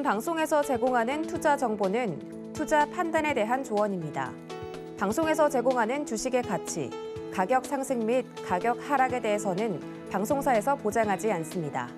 본 방송에서 제공하는 투자 정보는 투자 판단에 대한 조언입니다. 방송에서 제공하는 주식의 가치, 가격 상승 및 가격 하락에 대해서는 방송사에서 보장하지 않습니다.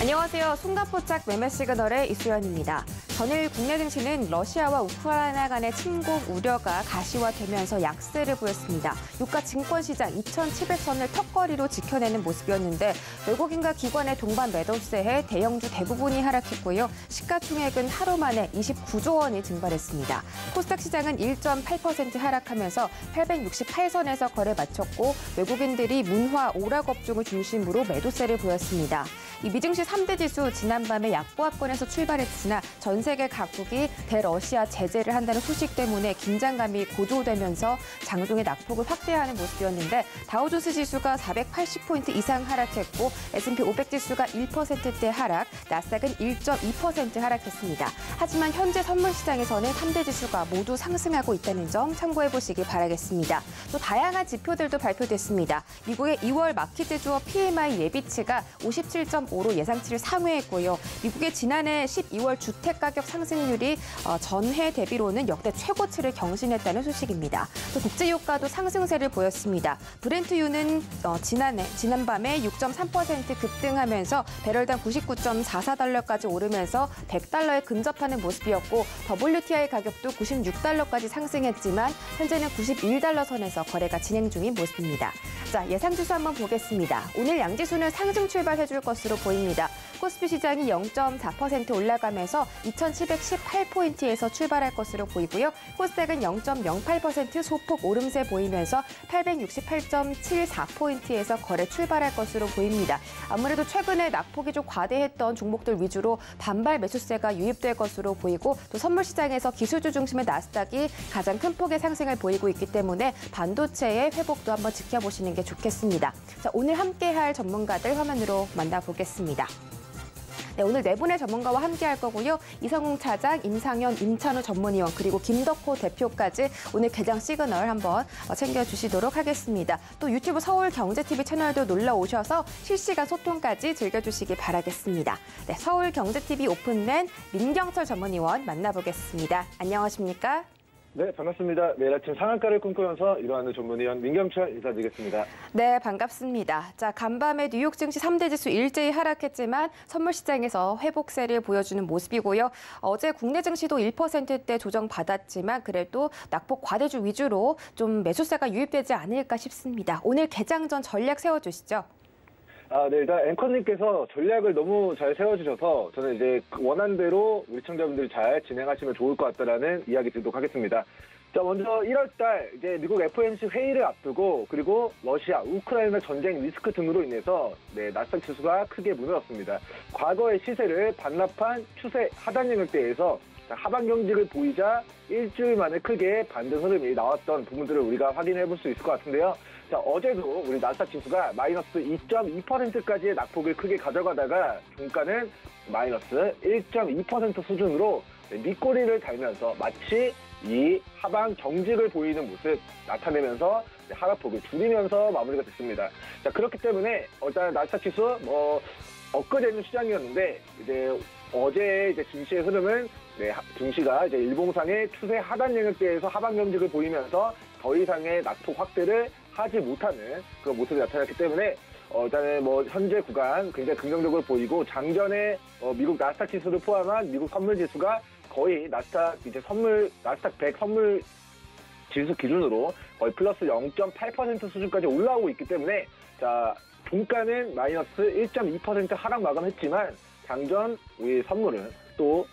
안녕하세요. 손가포짝 매매 시그널의 이수연입니다. 전일 국내 증시는 러시아와 우크라이나 간의 침공 우려가 가시화되면서 약세를 보였습니다. 유가 증권시장 2,700선을 턱걸이로 지켜내는 모습이었는데 외국인과 기관의 동반 매도세에 대형주 대부분이 하락했고요. 시가총액은 하루 만에 29조 원이 증발했습니다. 코스닥 시장은 1.8% 하락하면서 868선에서 거래 마쳤고 외국인들이 문화 오락업종을 중심으로 매도세를 보였습니다. 이 미증시 3대 지수 지난밤에 약보합권에서 출발했으나 전 세계 각국이 대러시아 제재를 한다는 소식 때문에 긴장감이 고조되면서 장중에 낙폭을 확대하는 모습이었는데 다우존스 지수가 480포인트 이상 하락했고 S&P 500 지수가 1%대 하락, 나스닥은 1.2% 하락했습니다. 하지만 현재 선물 시장에서는 3대 지수가 모두 상승하고 있다는 점 참고해 보시기 바라겠습니다. 또 다양한 지표들도 발표됐습니다. 미국의 2월 마켓제조업 PMI 예비치가 57.5로 예상치를 상회했고요. 미국의 지난해 12월 주택가격 상승률이 전해 대비로는 역대 최고치를 경신했다는 소식입니다. 또 국제유가도 상승세를 보였습니다. 브렌트유는 지난밤에 6.3% 급등하면서 배럴당 99.44달러까지 오르면서 100달러에 근접하는 모습이었고 WTI 가격도 96달러까지 상승했지만 현재는 91달러 선에서 거래가 진행 중인 모습입니다. 자, 예상지수 한번 보겠습니다. 오늘 양지수는 상승 출발해줄 것으로 보입니다. 코스피 시장이 0.4% 올라가면서 2,718포인트에서 출발할 것으로 보이고요. 코스닥은 0.08% 소폭 오름세 보이면서 868.74포인트에서 거래 출발할 것으로 보입니다. 아무래도 최근에 낙폭이 좀 과대했던 종목들 위주로 반발 매수세가 유입될 것으로 보이고 또 선물 시장에서 기술주 중심의 나스닥이 가장 큰 폭의 상승을 보이고 있기 때문에 반도체의 회복도 한번 지켜보시는 게 좋겠습니다. 자, 오늘 함께할 전문가들 화면으로 만나보겠습니다. 네, 오늘 네 분의 전문가와 함께할 거고요. 이성웅 차장, 임상현, 임찬우 전문위원 그리고 김덕호 대표까지 오늘 개장 시그널 한번 챙겨주시도록 하겠습니다. 또 유튜브 서울경제TV 채널도 놀러 오셔서 실시간 소통까지 즐겨주시기 바라겠습니다. 네, 서울경제TV 오픈된 민경철 전문위원 만나보겠습니다. 안녕하십니까? 네, 반갑습니다. 매일 아침 상한가를 꿈꾸면서 일어나는 전문위원 민경철 인사드리겠습니다. 네, 반갑습니다. 자, 간밤에 뉴욕 증시 3대 지수 일제히 하락했지만 선물 시장에서 회복세를 보여주는 모습이고요. 어제 국내 증시도 1%대 조정받았지만 그래도 낙폭 과대주 위주로 좀 매수세가 유입되지 않을까 싶습니다. 오늘 개장 전 전략 세워주시죠. 네, 일단 앵커님께서 전략을 너무 잘 세워주셔서 저는 이제 원한대로 우리 시청자분들이 잘 진행하시면 좋을 것 같다라는 이야기 드리도록 하겠습니다. 자, 먼저 1월달 이제 미국 FOMC 회의를 앞두고 그리고 러시아, 우크라이나 전쟁 리스크 등으로 인해서 나스닥 지수가 크게 무너졌습니다. 과거의 시세를 반납한 추세 하단 영역대에서 하방 경직을 보이자 일주일 만에 크게 반등 흐름이 나왔던 부분들을 우리가 확인해 볼 수 있을 것 같은데요. 자, 어제도 우리 나스닥 지수가 마이너스 2.2%까지의 낙폭을 크게 가져가다가 종가는 마이너스 1.2% 수준으로 밑꼬리를 달면서 마치 이 하방 경직을 보이는 모습 나타내면서 하락폭을 줄이면서 마무리가 됐습니다. 자, 그렇기 때문에 일단 나스닥 지수 엊그제는 시장이었는데 이제 어제 증시의 흐름은 증시가 이제 일봉상의 추세 하단 영역대에서 하방 경직을 보이면서 더 이상의 낙폭 확대를 하지 못하는 그런 모습이 나타났기 때문에 일단은 현재 구간 굉장히 긍정적으로 보이고 장전에 미국 나스닥 지수를 포함한 미국 선물 지수가 거의 나스닥 100 선물 지수 기준으로 거의 플러스 0.8% 수준까지 올라오고 있기 때문에 자, 종가는 마이너스 1.2% 하락 마감했지만 장전 우리 선물은 또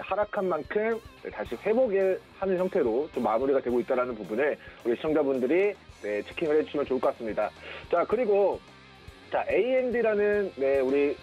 하락한 만큼 다시 회복을 하는 형태로 좀 마무리가 되고 있다는 부분을 우리 시청자분들이 체킹을 해주시면 좋을 것 같습니다. 자, 그리고 AMD라는 우리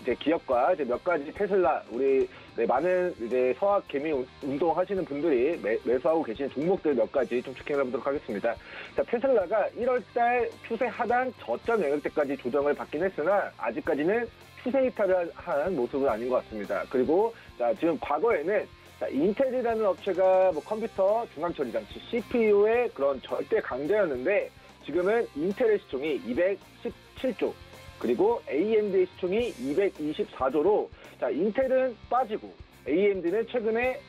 이제 기업과 이제 몇 가지 테슬라 우리 많은 이제 서학 개미 운동하시는 분들이 매수하고 계신 종목들 몇 가지 좀 체킹해 보도록 하겠습니다. 자, 테슬라가 1월달 추세 하단 저점 영역대까지 조정을 받긴 했으나 아직까지는 추세 이탈을 한 모습은 아닌 것 같습니다. 그리고 지금 과거에는 인텔이라는 업체가 컴퓨터 중앙 처리 장치 CPU의 그런 절대 강자였는데 지금은 인텔의 시총이 217조, 그리고 AMD의 시총이 224조로 자, 인텔은 빠지고 AMD는 최근에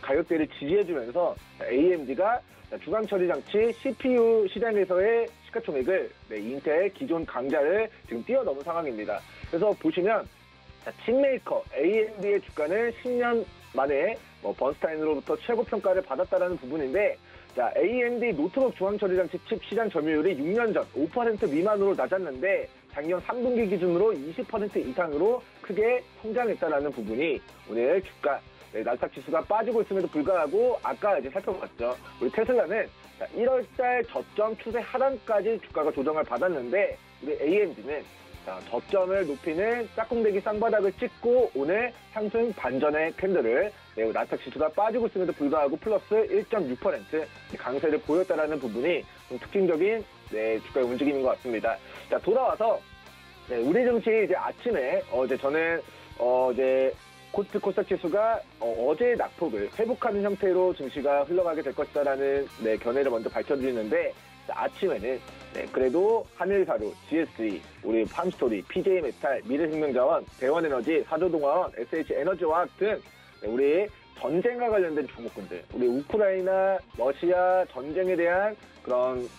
가격대를 지지해주면서 AMD가 주간 처리 장치 CPU 시장에서의 시가총액을 인텔 기존 강자를 지금 뛰어넘은 상황입니다. 그래서 보시면 칩메이커 AMD의 주가는 10년 만에 번스타인으로부터 최고 평가를 받았다는 부분인데, 자, AMD 노트북 중앙 처리 장치 칩 시장 점유율이 6년 전 5% 미만으로 낮았는데 작년 3분기 기준으로 20% 이상으로 크게 성장했다는 부분이 오늘 주가 나스닥 지수가 빠지고 있음에도 불구하고 아까 이제 살펴봤죠. 우리 테슬라는 1월달 저점 추세 하단까지 주가가 조정을 받았는데 우리 AMD는 저점을 높이는 짝꿍대기 쌍바닥을 찍고 오늘 상승 반전의 캔들을 나스닥 지수가 빠지고 있음에도 불구하고 플러스 1.6% 강세를 보였다는 부분이 좀 특징적인 주가의 움직임인 것 같습니다. 자, 돌아와서 우리 증시 이제 아침에 저는 이제 코스피 코스닥 지수가 어제의 낙폭을 회복하는 형태로 증시가 흘러가게 될 것이다라는 견해를 먼저 밝혀드리는데, 아침에는 그래도 한일사료, GS, 우리 팜스토리, PJ메탈, 미래생명자원, 대원에너지, 사조동화원, SH에너지화학 등 우리 전쟁과 관련된 종목군들, 우리 우크라이나, 러시아 전쟁에 대한 그런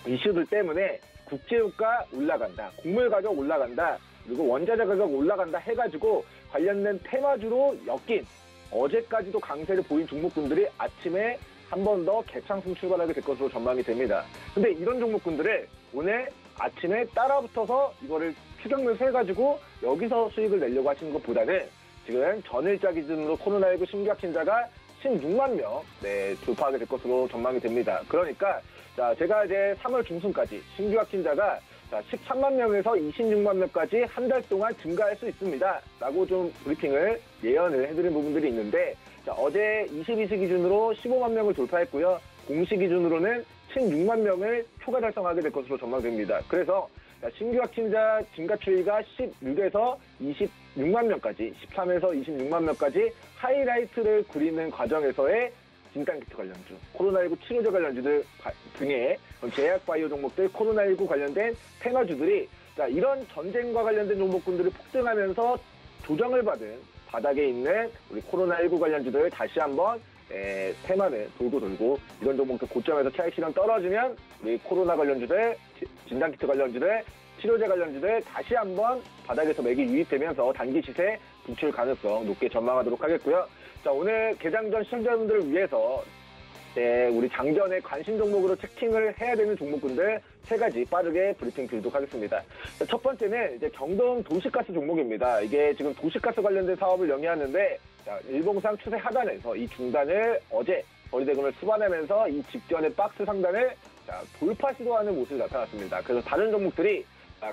이슈들 때문에 국제유가 올라간다, 곡물 가격 올라간다, 그리고 원자재 가격 올라간다 해가지고 관련된 테마주로 엮인 어제까지도 강세를 보인 종목군들이 아침에 한 번 더 개창승 출발하게 될 것으로 전망이 됩니다. 근데 이런 종목군들을 오늘 아침에 따라붙어서 이거를 추격매수 해가지고 여기서 수익을 내려고 하시는 것보다는 지금 전일자 기준으로 코로나19 신규 확진자가 16만 명 돌파하게 될 것으로 전망이 됩니다. 그러니까 자, 제가 이제 3월 중순까지 신규 확진자가 13만 명에서 26만 명까지 한 달 동안 증가할 수 있습니다. 라고 좀 브리핑을 예언을 해드린 부분들이 있는데, 자, 어제 22시 기준으로 15만 명을 돌파했고요. 공시 기준으로는 16만 명을 초과 달성하게 될 것으로 전망됩니다. 그래서 신규 확진자 증가 추이가 16에서 26만 명까지, 13에서 26만 명까지 하이라이트를 그리는 과정에서의 진단키트 관련주, 코로나19 치료제 관련주들 등의 제약바이오 종목들, 코로나19 관련된 테마주들이 이런 전쟁과 관련된 종목군들이 폭등하면서 조정을 받은 바닥에 있는 우리 코로나19 관련주들 다시 한번 테마는 돌고 이런 종목들 고점에서 차익 실현 떨어지면 우리 코로나 관련주들, 진단키트 관련주들, 치료제 관련주들 다시 한번 바닥에서 맥이 유입되면서 단기 시세 분출 가능성 높게 전망하도록 하겠고요. 자, 오늘 개장 전 시청자분들을 위해서 우리 장전에 관심 종목으로 체킹을 해야 되는 종목군들 3가지 빠르게 브리핑 드리도록 하겠습니다. 자, 첫 번째는 이제 경동 도시가스 종목입니다. 이게 지금 도시가스 관련된 사업을 영위하는데, 자, 일봉상 추세 하단에서 이 중단을 어제 거리대금을 수반하면서 이 직전의 박스 상단을 돌파 시도하는 모습이 나타났습니다. 그래서 다른 종목들이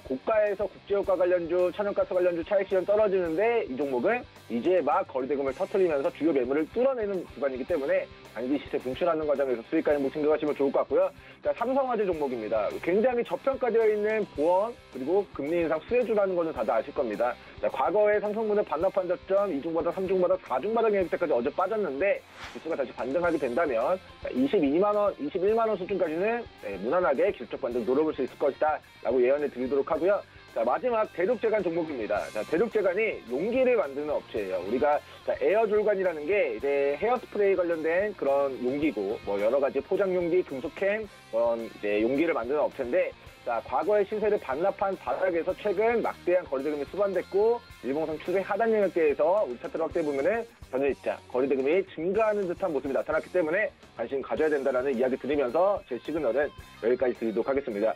고가에서 국제유가 관련주, 천연가스 관련주 차익 실현 떨어지는데 이 종목은 이제 막 거리대금을 터뜨리면서 주요 매물을 뚫어내는 구간이기 때문에 단기 시세 분출하는 과정에서 수익 가능성 생각하시면 좋을 것 같고요. 자, 삼성화재 종목입니다. 굉장히 저평가되어 있는 보험 그리고 금리 인상 수혜주라는 것은 다들 아실 겁니다. 자, 과거에 삼성물의 반납한 저점 2중바닥, 3중바닥, 4중바닥 영역 때까지 어제 빠졌는데 지수가 다시 반등하게 된다면 22만 원, 21만 원 수준까지는 무난하게 기술적 반등 노려볼 수 있을 것이다 라고 예언을 드리도록 하고요. 자, 마지막 대륙재간 종목입니다. 자, 대륙재간이 용기를 만드는 업체예요. 우리가 에어졸간이라는 게 이제 헤어스프레이 관련된 그런 용기고, 뭐 여러 가지 포장 용기, 금속캔 그런 이제 용기를 만드는 업체인데, 자, 과거의 시세를 반납한 바닥에서 최근 막대한 거리대금이 수반됐고 일봉상 추세 하단 영역대에서 우리 차트를 확대해 보면은 전일자 거리대금이 증가하는 듯한 모습이 나타났기 때문에 관심 가져야 된다라는 이야기 드리면서 제 시그널은 여기까지 드리도록 하겠습니다.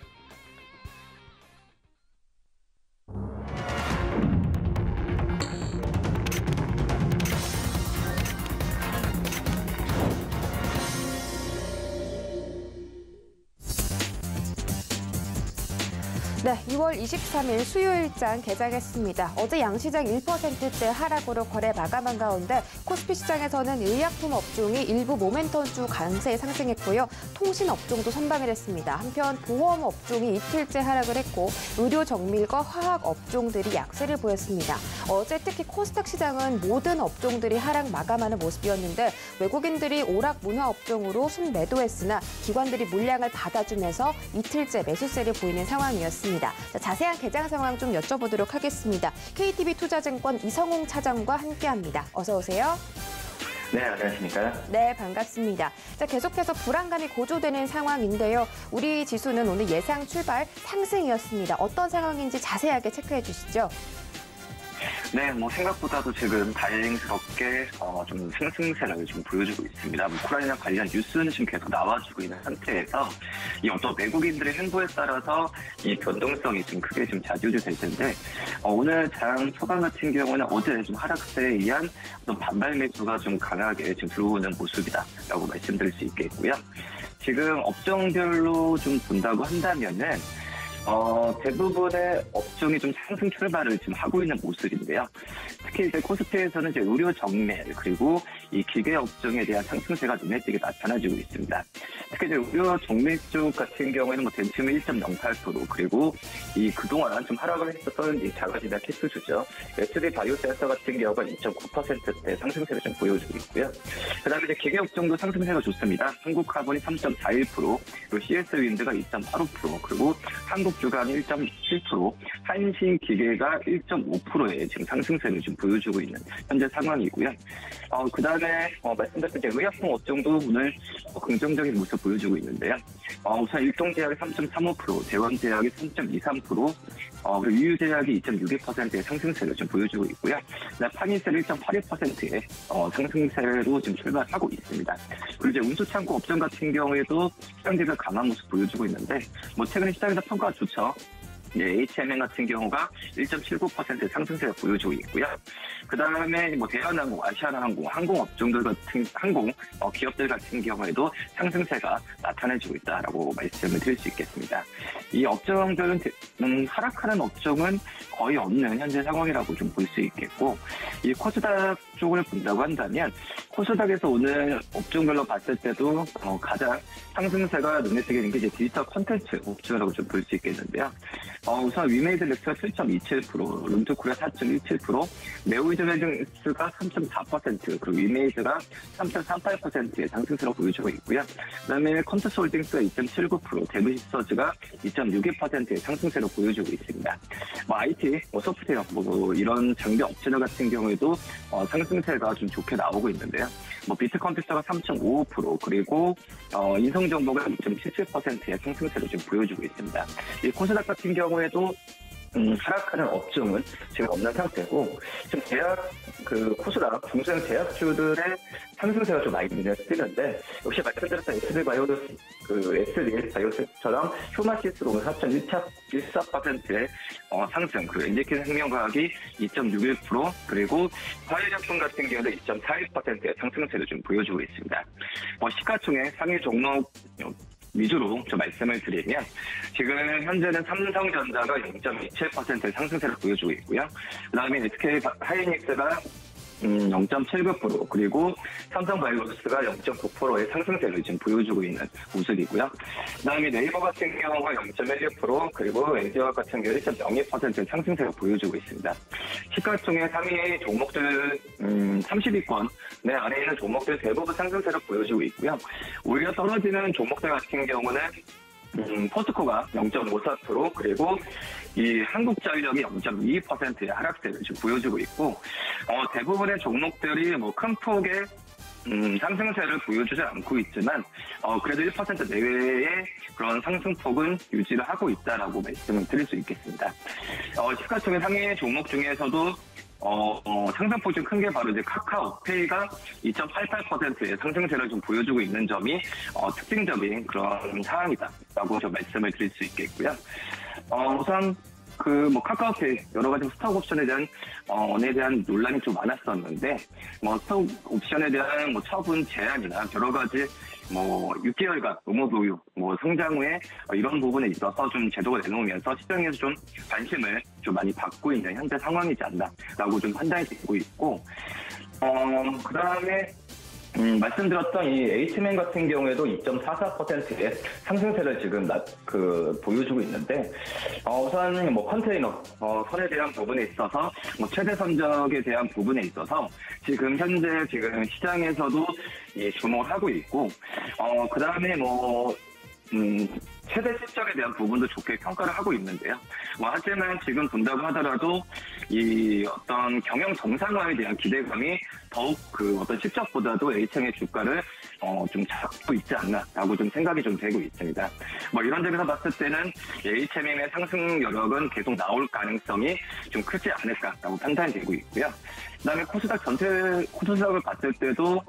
네, 2월 23일 수요일장 개장했습니다. 어제 양시장 1%대 하락으로 거래 마감한 가운데 코스피 시장에서는 의약품 업종이 일부 모멘텀주 강세에 상승했고요. 통신 업종도 선방을 했습니다. 한편 보험 업종이 이틀째 하락을 했고 의료 정밀과 화학 업종들이 약세를 보였습니다. 어제 특히 코스닥 시장은 모든 업종들이 하락 마감하는 모습이었는데 외국인들이 오락 문화 업종으로 순매도했으나 기관들이 물량을 받아주면서 이틀째 매수세를 보이는 상황이었습니다. 자, 자세한 개장 상황 좀 여쭤보도록 하겠습니다. KTB 투자증권 이성홍 차장과 함께합니다. 어서 오세요. 네, 안녕하십니까? 네, 반갑습니다. 자, 계속해서 불안감이 고조되는 상황인데요. 우리 지수는 오늘 예상 출발 상승이었습니다. 어떤 상황인지 자세하게 체크해 주시죠. 네, 생각보다도 지금 다행스럽게 좀 상승세를 좀 보여주고 있습니다. 우크라이나 관련 뉴스는 지금 계속 나와주고 있는 상태에서 이 어떤 외국인들의 행보에 따라서 이 변동성이 좀 크게 좀 좌지우지될 텐데 오늘 장 소강 같은 경우는 어제 좀 하락세에 의한 어떤 반발 매수가 좀 강하게 지금 들어오는 모습이다라고 말씀드릴 수 있겠고요. 지금 업종별로 좀 본다고 한다면은 대부분의 업종이 좀 상승 출발을 지금 하고 있는 모습인데요. 특히 이제 코스피에서는 이제 의료 정밀 그리고 이 기계 업종에 대한 상승세가 눈에 띄게 나타나지고 있습니다. 특히 이제 의료 정밀 쪽 같은 경우에는 덴침이 1.08% 그리고 이 그동안 좀 하락을 했었던 이 자가진단 키트주죠. SD 바이오 센서 같은 경우가 2.9%대 상승세를 좀 보여주고 있고요. 그다음에 이제 기계 업종도 상승세가 좋습니다. 한국카본이 3.41%, 그리고 CS 윈드가 2.85%, 그리고 한국 주간이 1.7%, 한신기계가 1.5%의 지금 상승세를 좀 보여주고 있는 현재 상황이고요. 그다음에 말씀드렸던 의약품 업종도 오늘 긍정적인 모습 보여주고 있는데요. 우선 일동제약이 3.35%, 대원제약이 3.23%, 그리고 유유제약이 2.62%의 상승세를 좀 보여주고 있고요. 파니셀 1.81%의 상승세로 지금 출발하고 있습니다. 그리고 이제 운수창고 업종 같은 경우에도 시장대가 강한 모습 보여주고 있는데, 최근에 시장에서 평가가 좋죠. HMN 같은 경우가 1.79%의 상승세를 보여주고 있고요. 그 다음에 대한항공, 아시아나항공, 항공업종들 같은 기업들 같은 경우에도 상승세가 나타내주고 있다라고 말씀을 드릴 수 있겠습니다. 이 업종들은 하락하는 업종은 거의 없는 현재 상황이라고 좀 볼 수 있겠고, 이 코스닥 쪽을 본다고 한다면 코스닥에서 오늘 업종별로 봤을 때도 가장 상승세가 눈에 띄게 된 게 이제 디지털 콘텐츠 업종이라고 좀 볼 수 있겠는데요. 우선 위메이드렉스가 7.27%, 룸투코리아 4.17%, 네오이즈메딩스가 3.4%, 그리고 위메이드가 3.38%의 상승세로 보여주고 있고요. 그다음에 컴투스홀딩스가 2.79%, 데브시서즈가 2.62%의 상승세로 보여주고 있습니다. IT, 소프트웨어, 이런 장비 업체들 같은 경우에도 상승세가 좀 좋게 나오고 있는데요. 비트컴퓨터가 3.55%, 그리고 인성정보가 2.77%의 상승세를 좀 보여주고 있습니다. 이 코스닥 같은 경우에도 하락하는 업종은 지금 없는 상태고, 지금 코스닥 중소형 제약주들의 상승세가 좀 많이 눈에 띄는데, 역시 말씀드렸던 SD 바이오처럼 휴마시스로 4.14%의 상승, 그리고 엔지킨 생명과학이 2.61%, 그리고 화해제품 같은 경우는 2.41%의 상승세를 좀 보여주고 있습니다. 시가총액 상위 종목 위주로 좀 말씀을 드리면, 지금 현재는 삼성전자가 0.27%의 상승세를 보여주고 있고요. 그 다음에 SK 하이닉스가 0.79%, 그리고 삼성바이오로스가 0.9%의 상승세를 지금 보여주고 있는 모습이고요. 그 다음에 네이버 같은 경우가 0.16%, 그리고 엔지화 같은 경우 1.02%의 상승세를 보여주고 있습니다. 시가총액 상위 종목들 30위권 내 안에 있는 종목들 대부분 상승세를 보여주고 있고요. 오히려 떨어지는 종목들 같은 경우는 포스코가 0.54%, 그리고 이 한국전력이 0.22%의 하락세를 지금 보여주고 있고, 대부분의 종목들이 큰 폭의 상승세를 보여주지 않고 있지만, 그래도 1% 내외의 그런 상승폭은 유지를 하고 있다라고 말씀을 드릴 수 있겠습니다. 시가총액 상위 종목 중에서도 상승폭이 좀 큰 게 바로 이제 카카오페이가 2.88%의 상승세를 좀 보여주고 있는 점이 특징적인 그런 상황이다라고 좀 말씀을 드릴 수 있겠고요. 우선 뭐 카카오페이 여러 가지 스톡 옵션에 대한 논란이 좀 많았었는데, 뭐 스톡 옵션에 대한 뭐 처분 제한이나 여러 가지 뭐 6개월간 의무 보유, 뭐 성장 후에 이런 부분에 있어서 좀 제도가 내놓으면서 시장에서 좀 관심을 좀 많이 받고 있는 현재 상황이지 않나라고 좀 판단이 되고 있고, 그다음에 말씀드렸던 이 H맨 같은 경우에도 2.44%의 상승세를 지금 보여주고 있는데, 우선 뭐 컨테이너 선에 대한 부분에 있어서 뭐 최대 선적에 대한 부분에 있어서 지금 현재 시장에서도 주목을 하고 있고, 그다음에 최대 실적에 대한 부분도 좋게 평가를 하고 있는데요. 하지만 지금 본다고 하더라도 이 어떤 경영 정상화에 대한 기대감이 더욱 어떤 실적보다도 H형의 주가를 좀 잡고 있지 않나라고 좀 생각이 좀 되고 있습니다. 이런 점에서 봤을 때는 HMM의 상승 여력은 계속 나올 가능성이 좀 크지 않을까라고 판단이 되고 있고요. 그다음에 코스닥 전체 코스닥을 봤을 때도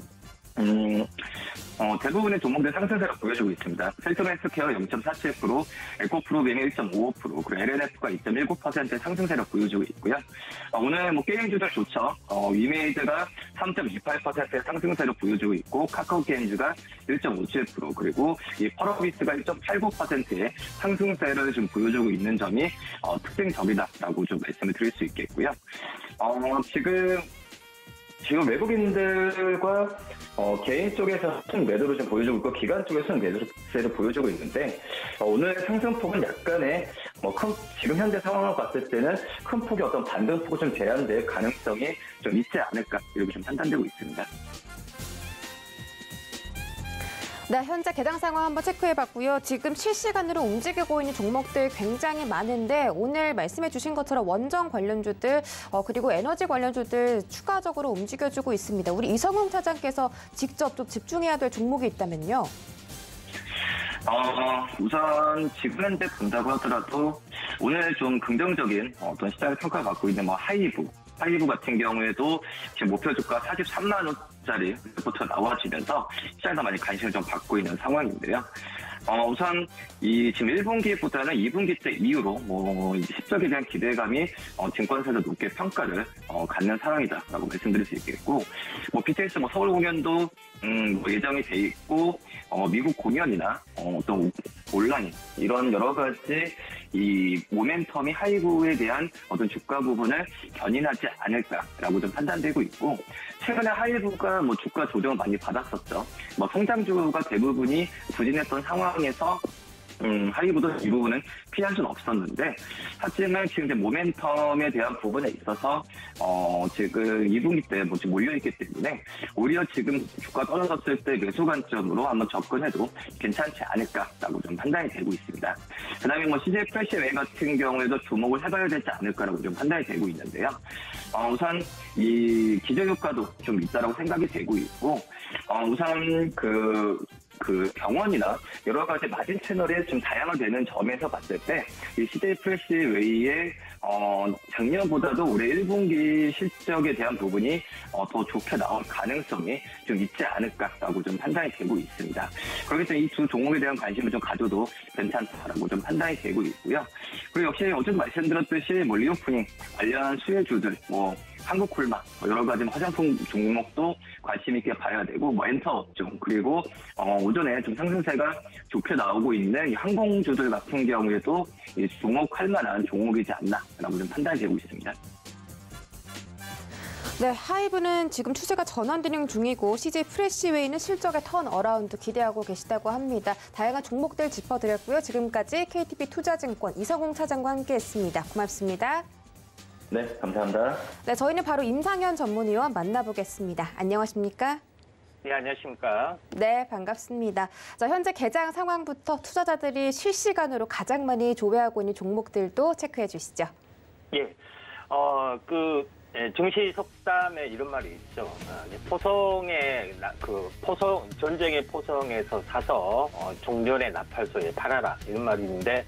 대부분의 종목들 상승세를 보여주고 있습니다. 셀트론 헬스케어 0.47%, 에코프로비엠이 1.55%, 그리고 LNF가 2.19%의 상승세를 보여주고 있고요. 오늘 게임주들 좋죠. 위메이드가 3.28%의 상승세를 보여주고 있고, 카카오 게임즈가 1.57%, 그리고 이 펄어비스가 1.89%의 상승세를 좀 보여주고 있는 점이 특징점이다라고 좀 말씀을 드릴 수 있겠고요. 지금 외국인들과 개인 쪽에서 순 매도를 좀 보여주고 있고, 기관 쪽에서 순 매도세를 보여주고 있는데, 오늘 상승폭은 약간의 지금 현재 상황을 봤을 때는 큰 폭의 어떤 반등폭이 좀 제한될 가능성이 좀 있지 않을까, 이렇게 좀 판단되고 있습니다. 네, 현재 개장 상황 한번 체크해봤고요. 지금 실시간으로 움직이고 있는 종목들 굉장히 많은데, 오늘 말씀해 주신 것처럼 원전 관련주들 그리고 에너지 관련주들 추가적으로 움직여주고 있습니다. 우리 이성웅 차장께서 직접 좀 집중해야 될 종목이 있다면요? 우선 지금 현재 본다고 하더라도 오늘 좀 긍정적인 어떤 시장의 평가를 받고 있는 하이브 같은 경우에도 지금 목표 주가 43만 원짜리 리포트가 나와지면서 시장에서 많이 관심을 좀 받고 있는 상황인데요. 우선 지금 1분기보다는 2분기 때 이후로 실적에 대한 기대감이 증권사에서 높게 평가를 갖는 상황이다라고 말씀드릴 수 있겠고, BTS 서울 공연도 예정이 돼 있고, 미국 공연이나 어떤 온라인 이런 여러 가지 이 모멘텀이 하이브에 대한 어떤 주가 부분을 견인하지 않을까라고 좀 판단되고 있고, 최근에 하이브가 주가 조정을 많이 받았었죠. 성장주가 대부분이 부진했던 상황에서 하이브도 이 부분은 피할 수는 없었는데, 하지만 지금 이제 모멘텀에 대한 부분에 있어서 지금 2분기 때 지금 몰려있기 때문에 오히려 지금 주가 떨어졌을 때 매수 관점으로 한번 접근해도 괜찮지 않을까라고 좀 판단이 되고 있습니다. 그다음에 CJ 프레시웨이 같은 경우에도 주목을 해봐야 되지 않을까라고 좀 판단이 되고 있는데요. 우선 이 기저효과도 좀 있다라고 생각이 되고 있고, 우선 병원이나 여러 가지 마진 채널에 좀 다양화되는 점에서 봤을 때, 이 CJ 프레시웨이의 작년보다도 올해 1분기 실적에 대한 부분이 더 좋게 나올 가능성이 좀 있지 않을까라고 좀 판단이 되고 있습니다. 그렇기 때문에 이 두 종목에 대한 관심을 좀 가져도 괜찮다라고 좀 판단이 되고 있고요. 그리고 역시 어제도 말씀드렸듯이 리오프닝 관련 수혜주들, 한국콜마, 여러 가지 화장품 종목도 관심 있게 봐야 되고, 엔터 업종, 그리고 오전에 좀 상승세가 좋게 나오고 있는 이 항공주들 같은 경우에도 주목할 만한 종목이지 않나라고 좀 판단이 되고 있습니다. 네, 하이브는 지금 추세가 전환되는 중이고, CJ 프레시웨이는 실적의 턴어라운드 기대하고 계시다고 합니다. 다양한 종목들 짚어드렸고요. 지금까지 KTB 투자증권 이성웅 차장과 함께했습니다. 고맙습니다. 네, 감사합니다. 네, 저희는 바로 임상현 전문위원 만나보겠습니다. 안녕하십니까? 네, 안녕하십니까? 네, 반갑습니다. 자, 현재 개장 상황부터 투자자들이 실시간으로 가장 많이 조회하고 있는 종목들도 체크해 주시죠. 예, 정시 속담에 이런 말이 있죠. 전쟁의 포성에서 사서 종전의 나팔소에 팔아라, 이런 말이 있는데,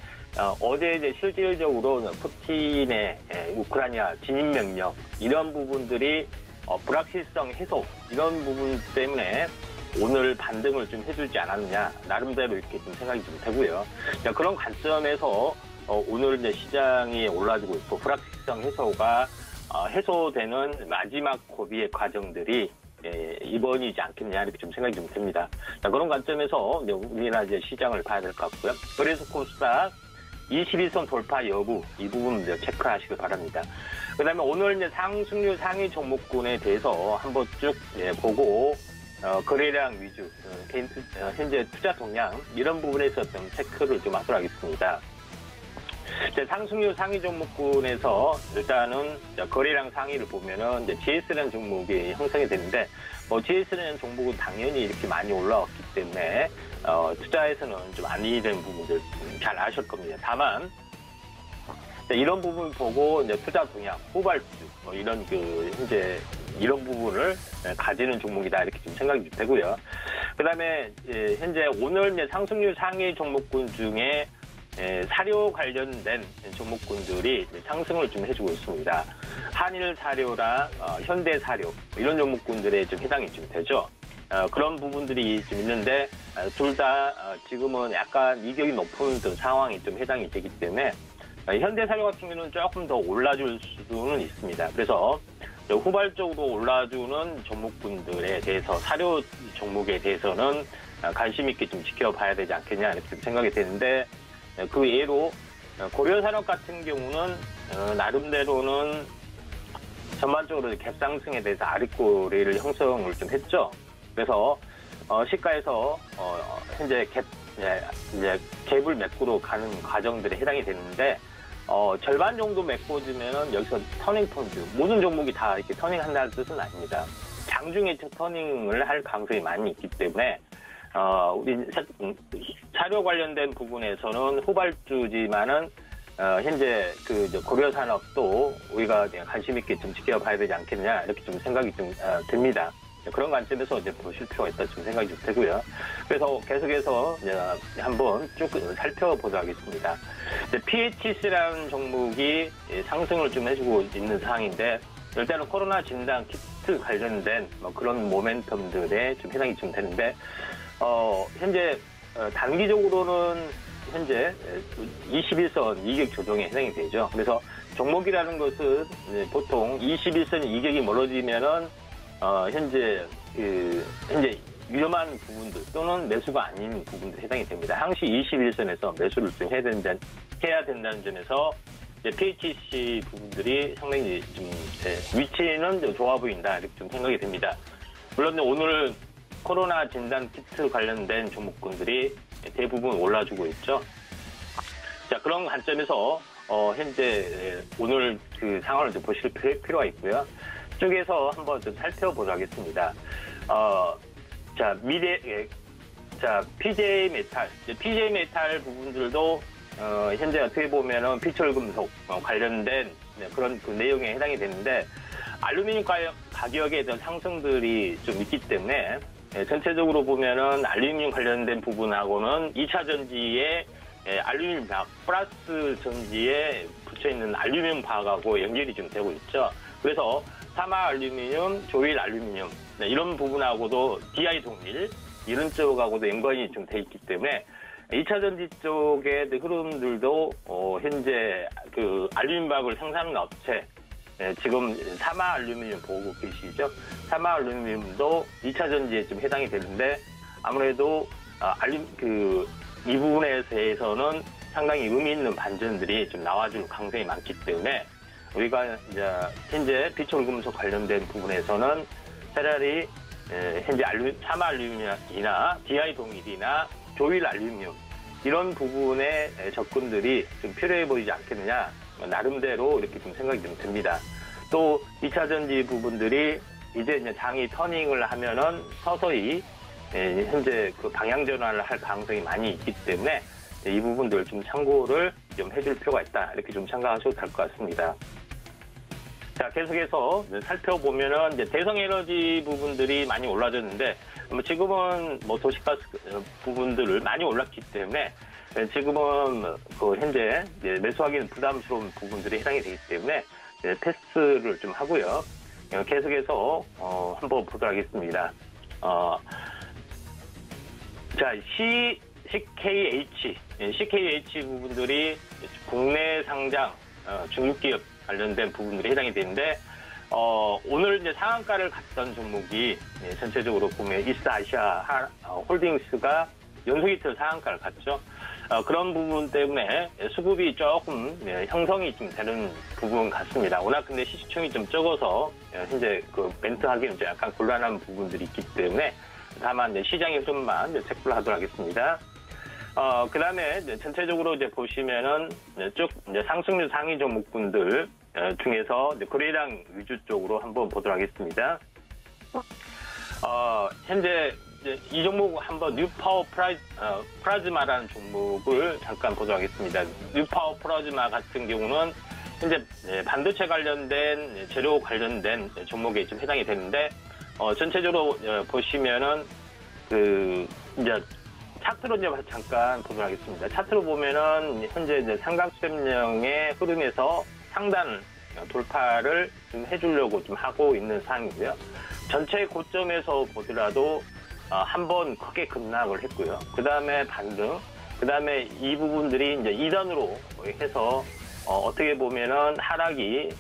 어제 이제 실질적으로 푸틴의 우크라이나 진입 명령, 이런 부분들이 불확실성 해소, 이런 부분 때문에 오늘 반등을 좀 해주지 않았느냐, 나름대로 이렇게 좀 생각이 좀 되고요. 그런 관점에서 오늘 이제 시장이 올라지고 있고 불확실성 해소가 해소되는 마지막 고비의 과정들이 이번이지 않겠냐 이렇게 좀 생각이 좀 듭니다. 자, 그런 관점에서 이제 우리나라 이제 시장을 봐야 될 것 같고요. 그래서 코스닥 21선 돌파 여부 이 부분 이제 체크하시길 바랍니다. 그다음에 오늘 이제 상승률 상위 종목군에 대해서 한번 쭉 보고 거래량 위주, 현재 투자 동향 이런 부분에서 좀 체크를 좀 하도록 하겠습니다. 상승률 상위 종목군에서 일단은 거래량 상위를 보면은 이제 GS라는 종목이 형성이 되는데, GS라는 종목은 당연히 이렇게 많이 올라왔기 때문에 투자에서는 좀 안일한 부분들 잘 아실 겁니다. 다만 이런 부분 보고 이제 투자 동향, 후발주 이런 현재 이런 부분을 가지는 종목이다 이렇게 좀 생각이 되고요. 그다음에 현재 오늘 이제 상승률 상위 종목군 중에 사료 관련된 종목군들이 상승을 좀 해주고 있습니다. 한일 사료랑 현대 사료 이런 종목군들에 좀 해당이 좀 되죠. 그런 부분들이 좀 있는데 둘 다 지금은 약간 이격이 높은 상황이 좀 해당이 되기 때문에 현대 사료 같은 경우는 조금 더 올라줄 수는 있습니다. 그래서 후발적으로 올라주는 종목군들에 대해서 사료 종목에 대해서는 관심 있게 좀 지켜봐야 되지 않겠냐 이렇게 생각이 되는데, 그 예로 고려산업 같은 경우는 나름대로는 전반적으로 갭상승에 대해서 아랫꼬리를 형성을 좀 했죠. 그래서 시가에서 현재 갭을 메꾸러 가는 과정들에 해당이 되는데, 절반 정도 메꿔주면은 여기서 터닝 포인트, 모든 종목이 다 이렇게 터닝한다는 뜻은 아닙니다. 장중에 터닝을 할 가능성이 많이 있기 때문에 우리 사료 관련된 부분에서는 후발주지만은 현재 고려산업도 우리가 관심 있게 좀 지켜봐야 되지 않겠냐 이렇게 좀 생각이 좀 듭니다. 그런 관점에서 이제 보실 필요가 있다 좀 생각이 좀 되고요. 그래서 계속해서 이제 한번 쭉 살펴보도록 하겠습니다. PHC라는 종목이 상승을 좀 해주고 있는 상황인데, 일단은 코로나 진단 키트 관련된 그런 모멘텀들에 좀 해당이 좀 되는데, 현재 단기적으로는 현재 21선 이격 조정에 해당이 되죠. 그래서 종목이라는 것은 보통 21선 이격이 멀어지면은 현재 위험한 부분들 또는 매수가 아닌 부분들 해당이 됩니다. 항시 21선에서 매수를 좀 해야 된다는 점에서 PHC 부분들이 상당히 좀 위치는 좀 좋아 보인다 이렇게 좀 생각이 됩니다. 물론 오늘 코로나 진단 키트 관련된 종목군들이 대부분 올라주고 있죠. 자, 그런 관점에서 현재 오늘 그 상황을 좀 보실 필요가 있고요. 쪽에서 한번 좀 살펴보도록 하겠습니다. PJ 메탈 부분들도 현재 어떻게 보면은 피철금속 관련된 그런 그 내용에 해당이 되는데, 알루미늄 가격에 대한 상승들이 좀 있기 때문에 전체적으로 보면은 알루미늄 관련된 부분하고는 2차 전지에 알루미늄 박 플러스 전지에 붙여 있는 알루미늄 박하고 연결이 좀 되고 있죠. 그래서 사마 알루미늄, 조일 알루미늄 이런 부분하고도 DI 동일 이런 쪽하고도 연관이 좀 돼 있기 때문에 2차 전지 쪽의 흐름들도 현재 그 알루미늄박을 생산하는 업체 지금 사마 알루미늄 보고 계시죠? 사마 알루미늄도 2차 전지에 좀 해당이 되는데, 아무래도 이 부분에 대해서는 상당히 의미 있는 반전들이 좀 나와줄 가능성이 많기 때문에 우리가 이제 현재 비철금속 관련된 부분에서는 차라리 현재 사마 알루미늄이나 DI 동일이나 조일 알루미늄 이런 부분의 접근들이 좀 필요해 보이지 않겠느냐, 나름대로 이렇게 좀 생각이 좀 듭니다. 또 2차 전지 부분들이 이제 장이 터닝을 하면은 서서히 현재 그 방향 전환을 할 가능성이 많이 있기 때문에 이 부분들 좀 참고를 좀 해줄 필요가 있다 이렇게 좀 생각하셔도 될 것 같습니다. 자, 계속해서 살펴보면은 이제 대성에너지 부분들이 많이 올라졌는데, 지금은 도시가스 부분들을 많이 올랐기 때문에 지금은 그 현재 매수하기는 부담스러운 부분들이 해당이 되기 때문에 패스를 좀 하고요. 계속해서 한번 보도록 하겠습니다. 자, CKH 부분들이 국내 상장 중국기업 관련된 부분들이 해당이 되는데 오늘 이제 상한가를 갔던 종목이 전체적으로 보면 이스트아시아 홀딩스가 연속 이틀 상한가를 갔죠. 그런 부분 때문에 수급이 조금 형성이 좀 되는 부분 같습니다. 워낙 근데 시총이 좀 적어서 현재 그 멘트하기는 좀 약간 곤란한 부분들이 있기 때문에 다만 시장의 흐름만 체크를 하도록 하겠습니다. 그 다음에 전체적으로 이제 보시면은 쭉 이제 상승률 상위 종목군들 중에서 거래량 위주 쪽으로 한번 보도록 하겠습니다. 현재 이 종목 한번 뉴파워 플라즈마라는 종목을 잠깐 보도록 하겠습니다. 뉴파워 플라즈마 같은 경우는 현재 반도체 관련된 재료 관련된 종목에 좀 해당이 되는데 전체적으로 보시면은 이제 차트로 이제 잠깐 보도록 하겠습니다. 차트로 보면은 현재 이제 삼각수렴령의 흐름에서 상단 돌파를 좀 해주려고 좀 하고 있는 상황이고요. 전체 고점에서 보더라도 한번 크게 급락을 했고요. 그 다음에 반등, 그 다음에 이 부분들이 이제 2단으로 해서 어떻게 보면은 하락이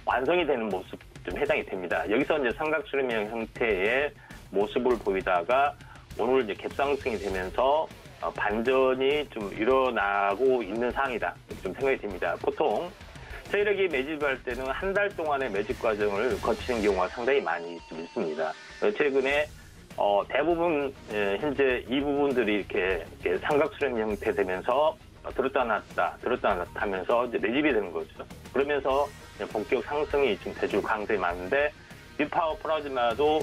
완성이 되는 모습 좀 해당이 됩니다. 여기서 이제 삼각수렴형 형태의 모습을 보이다가 오늘 이제 갭상승이 되면서 반전이 좀 일어나고 있는 상황이다. 좀 생각이 됩니다. 보통 세력이 매집할 때는 한 달 동안의 매집 과정을 거치는 경우가 상당히 많이 좀 있습니다. 최근에 대부분 현재 이 부분들이 이렇게 삼각수렴 형태 되면서 들었다 놨다 하면서 이제 매집이 되는 거죠. 그러면서 본격 상승이 지금 대줄 가능성이 많은데 뉴파워 플라즈마도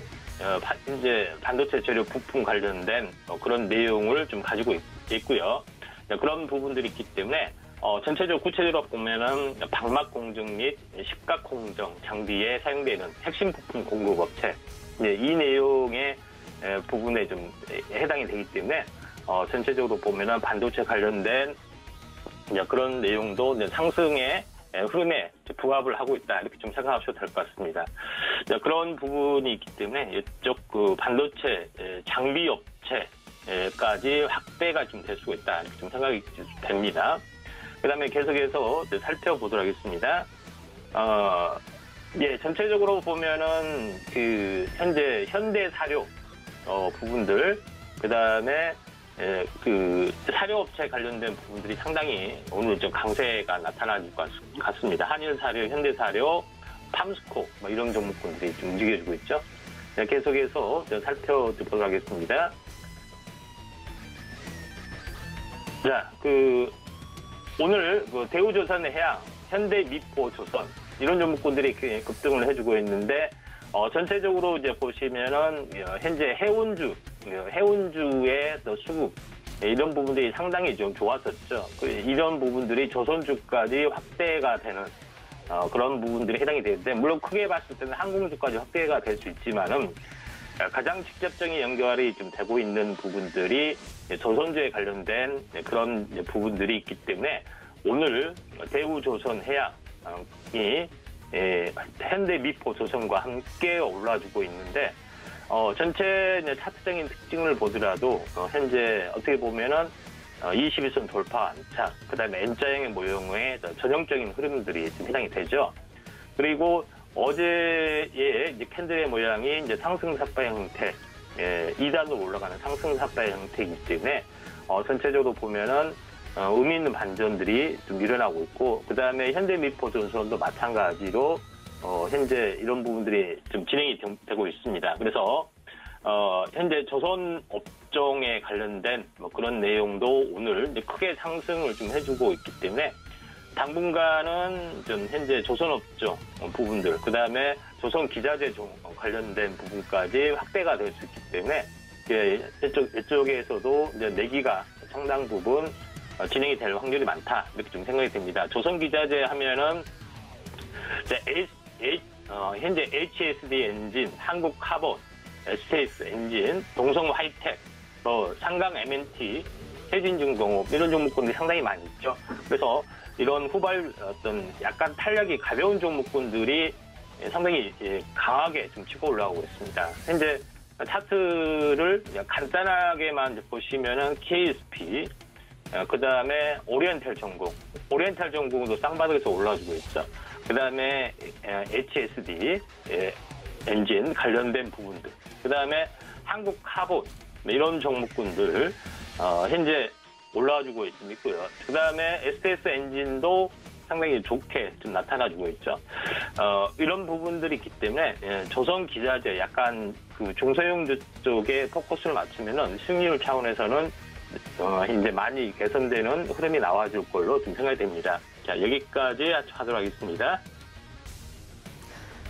이제 반도체 재료 부품 관련된 그런 내용을 좀 가지고 있고요. 그런 부분들이 있기 때문에 전체적으로 구체적으로 보면은 방막 공정 및 십각 공정 장비에 사용되는 핵심 부품 공급 업체 이 내용의 부분에 좀 해당이 되기 때문에 전체적으로 보면은 반도체 관련된 그런 내용도 상승의 흐름에 부합을 하고 있다 이렇게 좀 생각하셔도 될 것 같습니다. 그런 부분이 있기 때문에 이쪽 그 반도체 장비 업체까지 확대가 좀 될 수가 있다 이렇게 좀 생각이 됩니다. 그다음에 계속해서 살펴보도록 하겠습니다. 전체적으로 보면은 그 현재 현대 사료 부분들 그다음에 그 사료업체 관련된 부분들이 상당히 오늘 좀 강세가 나타날 것 같습니다. 한일사료, 현대사료, 팜스코 이런 종목군들이 좀 움직여주고 있죠. 계속해서 살펴보도록 하겠습니다. 자, 오늘 대우조선해양, 현대미포조선 이런 종목군들이 급등을 해주고 있는데 전체적으로 이제 보시면은 현재 해운주의 수급 이런 부분들이 상당히 좀 좋았었죠. 이런 부분들이 조선주까지 확대가 되는 그런 부분들이 해당이 되는데 물론 크게 봤을 때는 항공주까지 확대가 될 수 있지만은 가장 직접적인 연결이 좀 되고 있는 부분들이 조선주에 관련된 그런 부분들이 있기 때문에 오늘 대우조선해양이 현대미포조선과 함께 올라주고 있는데 전체 차트적인 특징을 보더라도 현재 어떻게 보면은 21선 돌파 안착, 그다음에 N자형의 모형의 전형적인 흐름들이 좀 해당이 되죠. 그리고 어제의 이제 캔들의 모양이 이제 상승 삭발 형태, 2단으로 올라가는 상승 삭발 형태이기 때문에 전체적으로 보면은 의미 있는 반전들이 좀 일어나고 있고, 그 다음에 현대미포조선도 마찬가지로 현재 이런 부분들이 좀 진행이 되고 있습니다. 그래서 현재 조선 업종에 관련된 그런 내용도 오늘 이제 크게 상승을 좀 해주고 있기 때문에 당분간은 좀 현재 조선 업종 부분들, 그 다음에 조선 기자재 관련된 부분까지 확대가 될 수 있기 때문에 이쪽에서도 이제 내기가 상당 부분 진행이 될 확률이 많다 이렇게 좀 생각이 됩니다. 조선 기자재 하면은 현재 HSD 엔진, 한국 카본, STS 엔진, 동성 하이텍, 상강 MNT, 세진중공업 이런 종목군들이 상당히 많이 있죠. 그래서 이런 후발 약간 탄력이 가벼운 종목군들이 상당히 강하게 좀 치고 올라오고 있습니다. 현재 차트를 간단하게만 보시면은 KSP, 그다음에 오리엔탈 전공, 오리엔탈 전공도 쌍바닥에서 올라주고 있죠. 그다음에 HSD 엔진 관련된 부분들, 그다음에 한국 카본 이런 종목군들 현재 올라와주고 있고요. 그다음에 SS 엔진도 상당히 좋게 좀 나타나주고 있죠. 이런 부분들이 있기 때문에 조선 기자재 약간 그 중소형주 쪽에 포커스를 맞추면은 수익률 차원에서는 이제 많이 개선되는 흐름이 나와줄 걸로 좀 생각이 됩니다. 자, 여기까지 하도록 하겠습니다.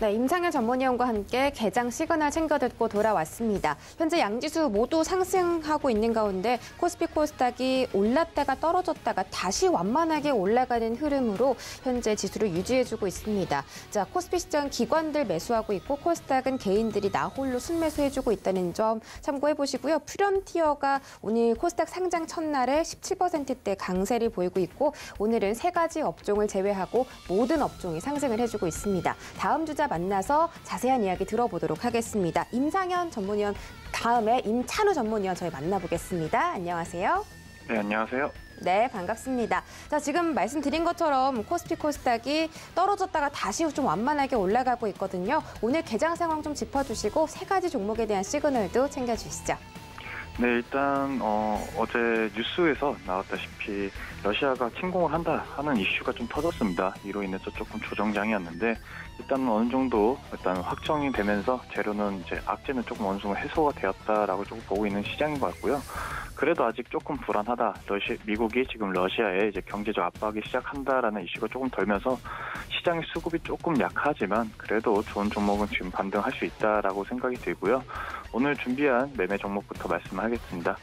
네, 임상현 전문위원과 함께 개장 시그널 챙겨 듣고 돌아왔습니다. 현재 양지수 모두 상승하고 있는 가운데 코스피 코스닥이 올랐다가 떨어졌다가 다시 완만하게 올라가는 흐름으로 현재 지수를 유지해주고 있습니다. 자, 코스피 시장 기관들 매수하고 있고 코스닥은 개인들이 나홀로 순매수해주고 있다는 점 참고해 보시고요. 프런티어가 오늘 코스닥 상장 첫날에 17%대 강세를 보이고 있고 오늘은 3가지 업종을 제외하고 모든 업종이 상승을 해주고 있습니다. 다음 주자 만나서 자세한 이야기 들어보도록 하겠습니다. 임상현 전문위원, 다음에 임찬우 전문위원 저희 만나보겠습니다. 안녕하세요. 네, 안녕하세요. 네, 반갑습니다. 자, 지금 말씀드린 것처럼 코스피 코스닥이 떨어졌다가 다시 좀 완만하게 올라가고 있거든요. 오늘 개장 상황 좀 짚어주시고 3가지 종목에 대한 시그널도 챙겨주시죠. 네, 일단 어제 뉴스에서 나왔다시피 러시아가 침공을 한다 하는 이슈가 좀 터졌습니다. 이로 인해서 조금 조정장이었는데 일단 어느 정도 확정이 되면서 재료는 이제 악재는 조금 어느 정도 해소가 되었다라고 조금 보고 있는 시장인 것 같고요. 그래도 아직 조금 불안하다. 미국이 지금 러시아에 이제 경제적 압박이 시작한다라는 이슈가 조금 돌면서 시장의 수급이 조금 약하지만 그래도 좋은 종목은 지금 반등할 수 있다라고 생각이 들고요. 오늘 준비한 매매 종목부터 말씀하겠습니다.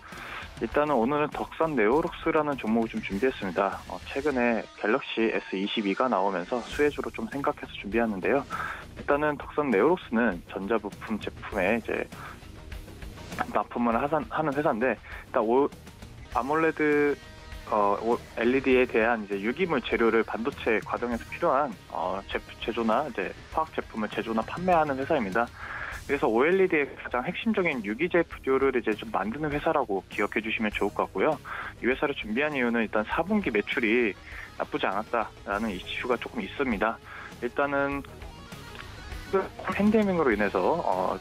일단은 오늘은 덕산 네오룩스라는 종목을 좀 준비했습니다. 최근에 갤럭시 S22가 나오면서 수혜주로 좀 생각해서 준비하는데요. 일단은 덕산 네오룩스는 전자부품 제품에 이제 납품을 하는 회사인데 일단 아몰레드 LED에 대한 이제 유기물 재료를 반도체 과정에서 필요한 제조나 이제 화학 제품을 제조나 판매하는 회사입니다. 그래서 OLED의 가장 핵심적인 유기재료를 이제 좀 만드는 회사라고 기억해 주시면 좋을 것 같고요. 이 회사를 준비한 이유는 일단 4분기 매출이 나쁘지 않았다라는 이슈가 조금 있습니다. 일단은 팬데믹으로 인해서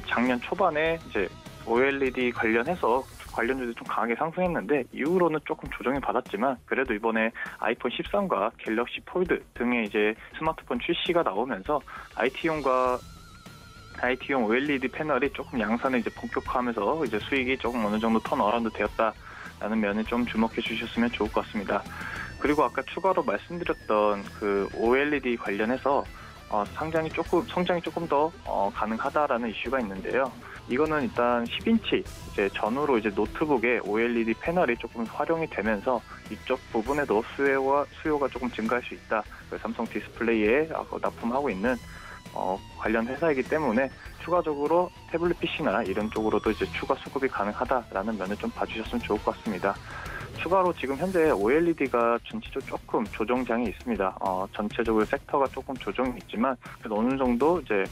작년 초반에 이제 OLED 관련주들이 좀 강하게 상승했는데 이후로는 조금 조정이 받았지만 그래도 이번에 아이폰 13과 갤럭시 폴드 등의 이제 스마트폰 출시가 나오면서 IT용 OLED 패널이 조금 양산을 이제 본격화하면서 이제 수익이 조금 어느 정도 턴어라운드 되었다라는 면을 좀 주목해 주셨으면 좋을 것 같습니다. 그리고 아까 추가로 말씀드렸던 그 OLED 관련해서 성장이 조금 더 가능하다라는 이슈가 있는데요. 이거는 일단 10인치 이제 전후로 이제 노트북에 OLED 패널이 조금 활용이 되면서 이쪽 부분에도 수요가 조금 증가할 수 있다. 삼성 디스플레이에 납품하고 있는 관련 회사이기 때문에 추가적으로 태블릿 PC나 이런 쪽으로도 이제 추가 수급이 가능하다라는 면을 좀 봐주셨으면 좋을 것 같습니다. 추가로 지금 현재 OLED가 전체적으로 조금 조정장이 있습니다. 전체적으로 섹터가 조금 조정이 있지만 그래도 어느 정도 이제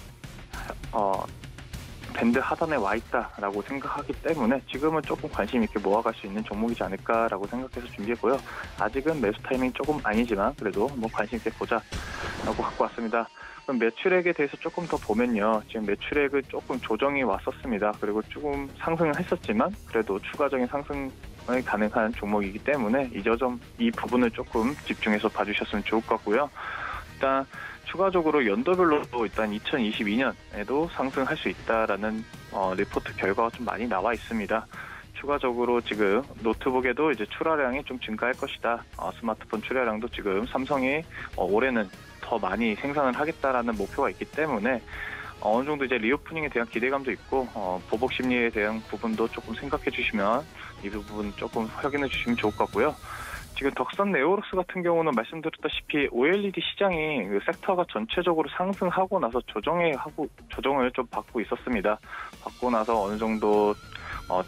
밴드 하단에 와 있다라고 생각하기 때문에 지금은 조금 관심 있게 모아갈 수 있는 종목이지 않을까라고 생각해서 준비했고요. 아직은 매수 타이밍 조금 아니지만 그래도 뭐 관심 있게 보자라고 갖고 왔습니다. 그럼 매출액에 대해서 조금 더 보면요. 지금 매출액은 조금 조정이 왔었습니다. 그리고 조금 상승을 했었지만 그래도 추가적인 상승이 가능한 종목이기 때문에 이 부분을 조금 집중해서 봐주셨으면 좋을 것 같고요. 일단 추가적으로 연도별로도 일단 2022년에도 상승할 수 있다라는 리포트 결과가 좀 많이 나와 있습니다. 추가적으로 지금 노트북에도 이제 출하량이 좀 증가할 것이다. 스마트폰 출하량도 지금 삼성이 올해는 더 많이 생산을 하겠다라는 목표가 있기 때문에 어느 정도 이제 리오프닝에 대한 기대감도 있고 보복 심리에 대한 부분도 조금 생각해 주시면 이 부분 조금 확인해 주시면 좋을 것 같고요. 지금 덕산 네오룩스 같은 경우는 말씀드렸다시피 OLED 시장이 그 섹터가 전체적으로 상승하고 나서 조정을 좀 받고 있었습니다. 받고 나서 어느 정도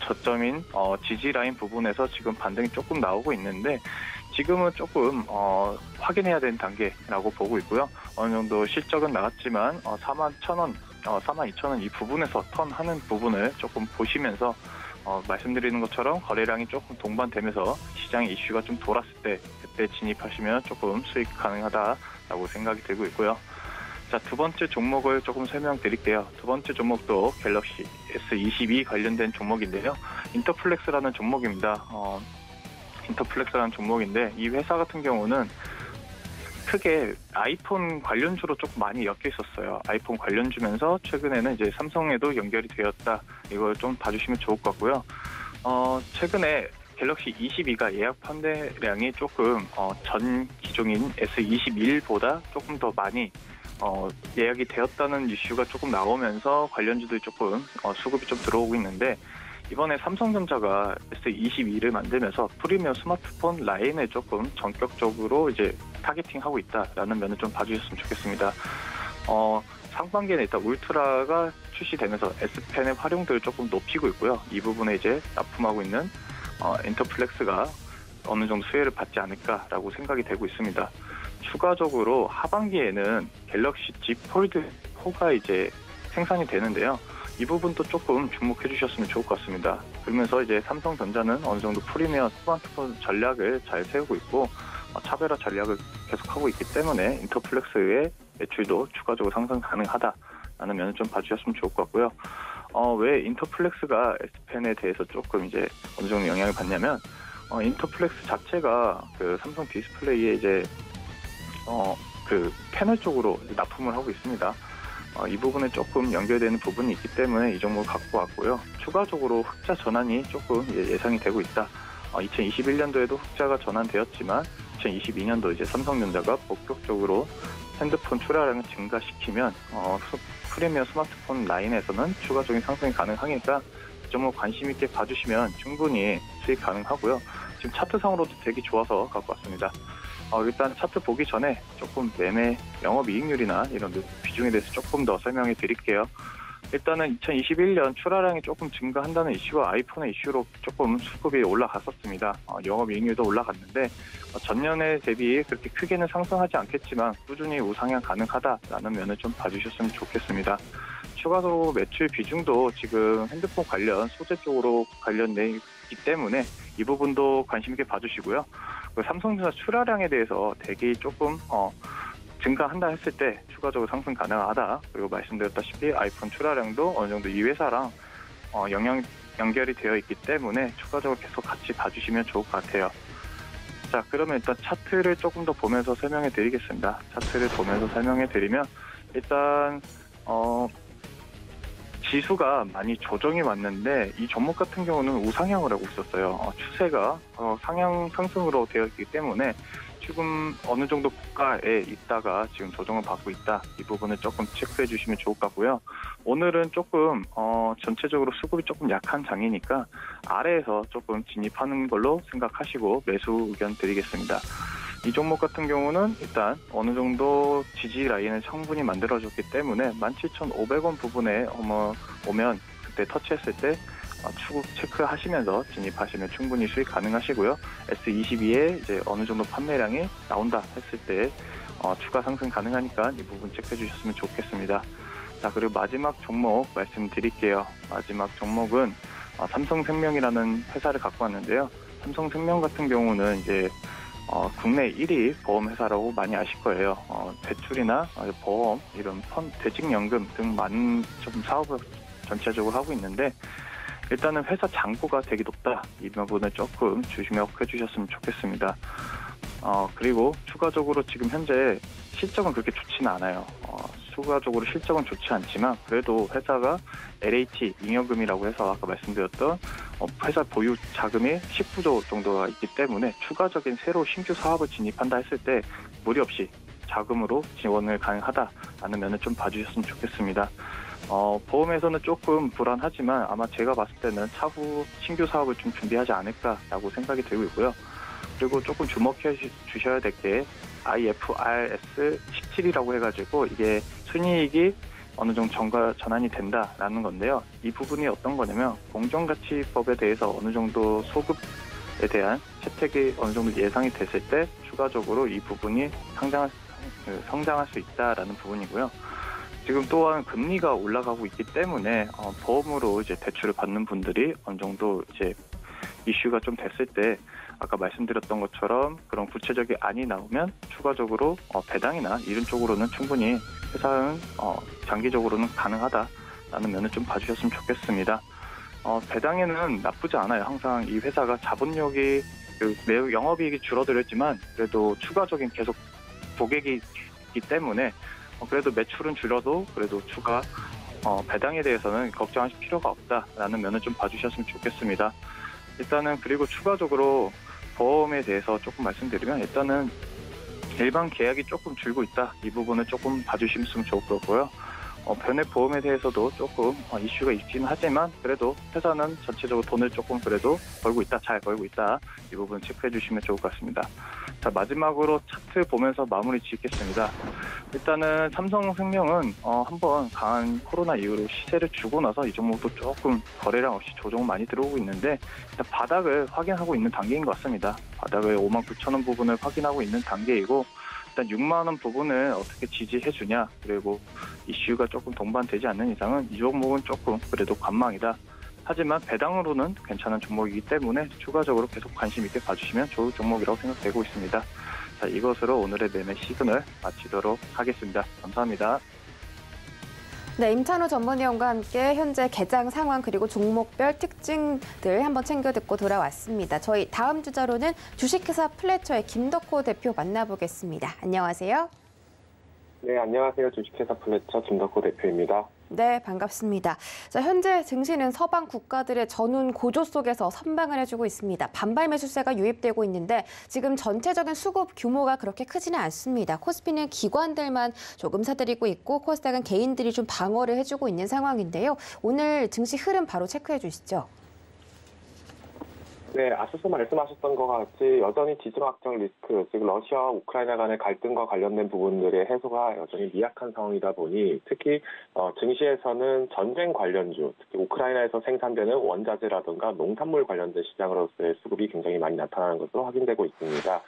저점인 지지 라인 부분에서 지금 반등이 조금 나오고 있는데 지금은 조금 확인해야 되는 단계라고 보고 있고요. 어느 정도 실적은 나왔지만 41,000원 42,000원 이 부분에서 턴하는 부분을 조금 보시면서 말씀드리는 것처럼 거래량이 조금 동반되면서 시장의 이슈가 좀 돌았을 때 그때 진입하시면 조금 수익 가능하다라고 생각이 들고 있고요. 자, 두 번째 종목을 조금 설명드릴게요. 두 번째 종목도 갤럭시 S22 관련된 종목인데요. 인터플렉스라는 종목입니다. 인터플렉스라는 종목인데 이 회사 같은 경우는 크게 아이폰 관련주로 조금 많이 엮여 있었어요. 아이폰 관련주면서 최근에는 이제 삼성에도 연결이 되었다. 이걸 좀 봐주시면 좋을 것 같고요. 최근에 갤럭시 22가 예약 판매량이 조금 전 기종인 S21보다 조금 더 많이 예약이 되었다는 이슈가 조금 나오면서 관련주들이 조금 수급이 좀 들어오고 있는데 이번에 삼성전자가 S22를 만들면서 프리미엄 스마트폰 라인에 조금 전격적으로 이제 타겟팅하고 있다라는 면을 좀 봐주셨으면 좋겠습니다. 상반기에는 일단 울트라가 출시되면서 S펜의 활용도를 조금 높이고 있고요. 이 부분에 이제 납품하고 있는 인터플렉스가 어느 정도 수혜를 받지 않을까라고 생각이 되고 있습니다. 추가적으로 하반기에는 갤럭시 Z 폴드 4가 이제 생산이 되는데요. 이 부분도 조금 주목해 주셨으면 좋을 것 같습니다. 그러면서 이제 삼성전자는 어느 정도 프리미엄 스마트폰 전략을 잘 세우고 있고 차별화 전략을 계속하고 있기 때문에 인터플렉스의 매출도 추가적으로 상승 가능하다라는 면을 좀 봐주셨으면 좋을 것 같고요. 왜 인터플렉스가 S펜에 대해서 조금 이제 어느 정도 영향을 받냐면 인터플렉스 자체가 그 삼성 디스플레이에 이제 그 패널 쪽으로 납품을 하고 있습니다. 이 부분에 조금 연결되는 부분이 있기 때문에 이 종목을 갖고 왔고요. 추가적으로 흑자 전환이 조금 예상이 되고 있다. 2021년도에도 흑자가 전환되었지만 2022년도 이제 삼성전자가 본격적으로 핸드폰 출하량을 증가시키면 프리미엄 스마트폰 라인에서는 추가적인 상승이 가능하니까 이 종목 관심 있게 봐주시면 충분히 수익 가능하고요. 지금 차트상으로도 되게 좋아서 갖고 왔습니다. 일단 차트 보기 전에 조금 매매 영업이익률이나 이런 비중에 대해서 조금 더 설명해 드릴게요. 일단은 2021년 출하량이 조금 증가한다는 이슈와 아이폰의 이슈로 조금 수급이 올라갔었습니다. 영업이익률도 올라갔는데 전년에 대비 그렇게 크게는 상승하지 않겠지만 꾸준히 우상향 가능하다라는 면을 좀 봐주셨으면 좋겠습니다. 추가적으로 매출 비중도 지금 핸드폰 관련 소재 쪽으로 관련돼 있기 때문에 이 부분도 관심 있게 봐주시고요. 삼성전자 출하량에 대해서 대기 조금 증가한다 했을 때 추가적으로 상승 가능하다. 그리고 말씀드렸다시피 아이폰 출하량도 어느 정도 이 회사랑 연결이 되어 있기 때문에 추가적으로 계속 같이 봐주시면 좋을 것 같아요. 자, 그러면 일단 차트를 조금 더 보면서 설명해 드리겠습니다. 차트를 보면서 설명해 드리면 일단 지수가 많이 조정이 왔는데 이 종목 같은 경우는 우상향을 하고 있었어요. 추세가 상승으로 되어 있기 때문에 지금 어느 정도 고가에 있다가 지금 조정을 받고 있다. 이 부분을 조금 체크해 주시면 좋을 것 같고요. 오늘은 조금 전체적으로 수급이 조금 약한 장이니까 아래에서 조금 진입하는 걸로 생각하시고 매수 의견 드리겠습니다. 이 종목 같은 경우는 일단 어느 정도 지지 라인을 충분히 만들어줬기 때문에 17,500원 부분에 오면 그때 터치했을 때 추급 체크하시면서 진입하시면 충분히 수익 가능하시고요. S22에 이제 어느 정도 판매량이 나온다 했을 때 추가 상승 가능하니까 이 부분 체크해 주셨으면 좋겠습니다. 자, 그리고 마지막 종목 말씀드릴게요. 마지막 종목은 삼성생명이라는 회사를 갖고 왔는데요. 삼성생명 같은 경우는 이제 국내 1위 보험회사라고 많이 아실 거예요. 대출이나 보험, 이런 퇴직연금 등 많은 좀 사업을 전체적으로 하고 있는데 일단은 회사 잔고가 되게 높다. 이 부분을 조금 주시해 주셨으면 좋겠습니다. 그리고 추가적으로 지금 현재 실적은 그렇게 좋지는 않아요. 추가적으로 실적은 좋지 않지만 그래도 회사가 LH 잉여금이라고 해서 아까 말씀드렸던 회사 보유 자금이 19조 정도가 있기 때문에 추가적인 새로 신규 사업을 진입한다 했을 때 무리 없이 자금으로 지원을 가능하다라는 면을 좀 봐주셨으면 좋겠습니다. 보험에서는 조금 불안하지만 아마 제가 봤을 때는 차후 신규 사업을 좀 준비하지 않을까라고 생각이 들고 있고요. 그리고 조금 주목해 주셔야 될 게 IFRS 17이라고 해가지고 이게 순이익이 어느 정도 전환이 된다라는 건데요. 이 부분이 어떤 거냐면 공정가치법에 대해서 어느 정도 소급에 대한 혜택이 어느 정도 예상이 됐을 때 추가적으로 이 부분이 성장할 수 있다라는 부분이고요. 지금 또한 금리가 올라가고 있기 때문에 보험으로 이제 대출을 받는 분들이 어느 정도 이제 이슈가 좀 됐을 때 아까 말씀드렸던 것처럼 그런 구체적인 안이 나오면 추가적으로 배당이나 이런 쪽으로는 충분히 회사는 장기적으로는 가능하다라는 면을 좀 봐주셨으면 좋겠습니다. 배당에는 나쁘지 않아요. 항상 이 회사가 자본력이 매우 영업이익이 줄어들었지만 그래도 추가적인 계속 고객이 있기 때문에 그래도 매출은 줄어도 그래도 추가 배당에 대해서는 걱정하실 필요가 없다라는 면을 좀 봐주셨으면 좋겠습니다. 일단은 그리고 추가적으로 보험에 대해서 조금 말씀드리면 일단은 일반 계약이 조금 줄고 있다. 이 부분을 조금 봐주시면 좋을 거고요. 변액 보험에 대해서도 조금 이슈가 있긴 하지만 그래도 회사는 전체적으로 돈을 조금 그래도 벌고 있다, 잘 벌고 있다. 이 부분 체크해 주시면 좋을 것 같습니다. 자, 마지막으로 차트 보면서 마무리 짓겠습니다. 일단은 삼성생명은 한번 강한 코로나 이후로 시세를 주고 나서 이 종목도 조금 거래량 없이 조정 많이 들어오고 있는데 일단 바닥을 확인하고 있는 단계인 것 같습니다. 바닥을 59,000원 부분을 확인하고 있는 단계이고 일단 6만 원 부분을 어떻게 지지해 주냐 그리고 이슈가 조금 동반되지 않는 이상은 이 종목은 조금 그래도 관망이다. 하지만 배당으로는 괜찮은 종목이기 때문에 추가적으로 계속 관심 있게 봐주시면 좋을 종목이라고 생각되고 있습니다. 자, 이것으로 오늘의 매매 시그널 마치도록 하겠습니다. 감사합니다. 네, 임찬호 전문위원과 함께 현재 개장 상황 그리고 종목별 특징들 한번 챙겨 듣고 돌아왔습니다. 저희 다음 주자로는 주식회사 플래처의 김덕호 대표 만나보겠습니다. 안녕하세요. 네, 안녕하세요. 주식회사 플래처 김덕호 대표입니다. 네, 반갑습니다. 자, 현재 증시는 서방 국가들의 전운 고조 속에서 선방을 해주고 있습니다. 반발 매수세가 유입되고 있는데 지금 전체적인 수급 규모가 그렇게 크지는 않습니다. 코스피는 기관들만 조금 사들이고 있고 코스닥은 개인들이 좀 방어를 해주고 있는 상황인데요. 오늘 증시 흐름 바로 체크해 주시죠. 네, 앞서서 말씀하셨던 것 같이 여전히 지정학적 리스크, 즉 러시아와 우크라이나 간의 갈등과 관련된 부분들의 해소가 여전히 미약한 상황이다 보니 특히 증시에서는 전쟁 관련주, 특히 우크라이나에서 생산되는 원자재라든가 농산물 관련된 시장으로서의 수급이 굉장히 많이 나타나는 것으로 확인되고 있습니다.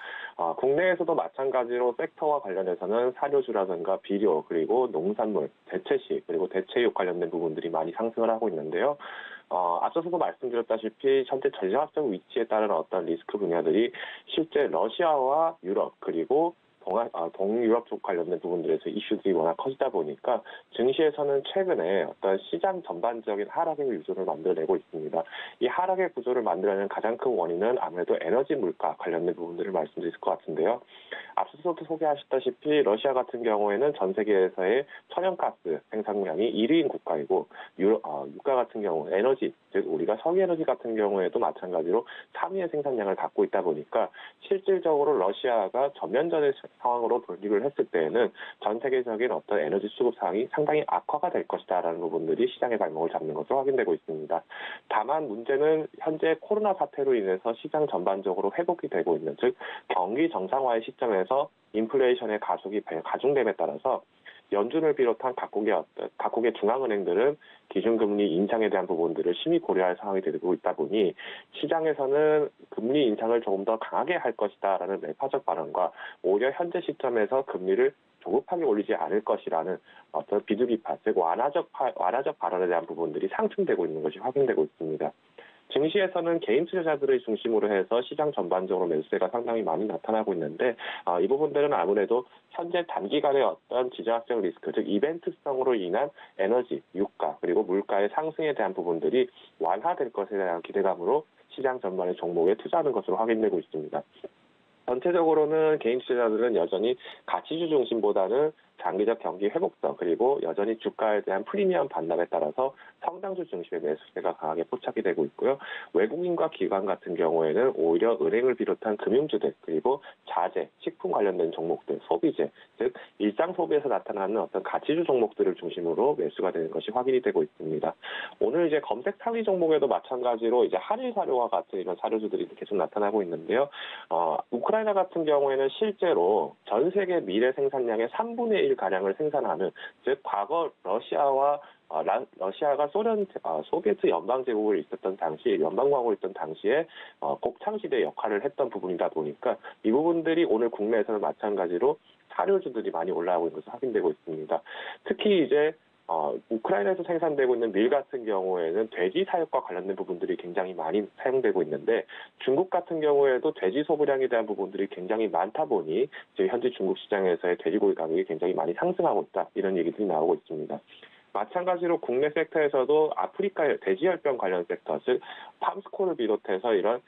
국내에서도 마찬가지로 섹터와 관련해서는 사료주라든가 비료, 그리고 농산물, 대체시, 그리고 대체육 관련된 부분들이 많이 상승을 하고 있는데요. 앞서서도 말씀드렸다시피 현재 전략적 위치에 따른 어떤 리스크 분야들이 실제 러시아와 유럽 그리고 동유럽 쪽 관련된 부분들에서 이슈들이 워낙 커지다 보니까 증시에서는 최근에 어떤 시장 전반적인 하락의 구조를 만들어내고 있습니다. 이 하락의 구조를 만들어내는 가장 큰 원인은 아무래도 에너지 물가 관련된 부분들을 말씀드릴 것 같은데요. 앞서서도 소개하셨다시피 러시아 같은 경우에는 전 세계에서의 천연가스 생산량이 1위인 국가이고 유가 같은 경우 에너지, 즉 우리가 석유에너지 같은 경우에도 마찬가지로 3위의 생산량을 갖고 있다 보니까 실질적으로 러시아가 전면전의 상황으로 돌입을 했을 때에는 전 세계적인 어떤 에너지 수급 상황이 상당히 악화가 될 것이다라는 부분들이 시장의 발목을 잡는 것으로 확인되고 있습니다. 다만 문제는 현재 코로나 사태로 인해서 시장 전반적으로 회복이 되고 있는, 즉 경기 정상화의 시점에서 인플레이션의 가속이 가중됨에 따라서 연준을 비롯한 각국의 중앙은행들은 기준금리 인상에 대한 부분들을 심히 고려할 상황이 되고 있다 보니 시장에서는 금리 인상을 조금 더 강하게 할 것이다라는 매파적 발언과 오히려 현재 시점에서 금리를 조급하게 올리지 않을 것이라는 어떤 비두기파, 즉 완화적 발언에 대한 부분들이 상승되고 있는 것이 확인되고 있습니다. 증시에서는 개인 투자자들을 중심으로 해서 시장 전반적으로 매수세가 상당히 많이 나타나고 있는데 이 부분들은 아무래도 현재 단기간의 어떤 지정학적 리스크, 즉 이벤트성으로 인한 에너지, 유가, 그리고 물가의 상승에 대한 부분들이 완화될 것에 대한 기대감으로 시장 전반의 종목에 투자하는 것으로 확인되고 있습니다. 전체적으로는 개인 투자자들은 여전히 가치주 중심보다는 장기적 경기 회복성, 그리고 여전히 주가에 대한 프리미엄 반납에 따라서 성장주 중심의 매수세가 강하게 포착이 되고 있고요. 외국인과 기관 같은 경우에는 오히려 은행을 비롯한 금융주들, 그리고 자재, 식품 관련된 종목들, 소비재, 즉 일상 소비에서 나타나는 어떤 가치주 종목들을 중심으로 매수가 되는 것이 확인이 되고 있습니다. 오늘 이제 검색 상위 종목에도 마찬가지로 이제 한일 사료와 같은 이런 사료주들이 계속 나타나고 있는데요. 우크라이나 같은 경우에는 실제로 전 세계 미래 생산량의 3분의 1 가량을 생산하는, 즉 과거 러시아가 소비에트 연방제국을 있었던 당시, 연방공화국을 있던 당시에 곡창시대 역할을 했던 부분이다 보니까 이 부분들이 오늘 국내에서는 마찬가지로 사료주들이 많이 올라오고 있는 것으로 확인되고 있습니다. 특히 이제 우크라이나에서 생산되고 있는 밀 같은 경우에는 돼지 사육과 관련된 부분들이 굉장히 많이 사용되고 있는데 중국 같은 경우에도 돼지 소비량에 대한 부분들이 굉장히 많다 보니 지금 현재 중국 시장에서의 돼지고기 가격이 굉장히 많이 상승하고 있다 이런 얘기들이 나오고 있습니다. 마찬가지로 국내 섹터에서도 아프리카 돼지열병 관련 섹터, 즉 팜스콜을 비롯해서 이런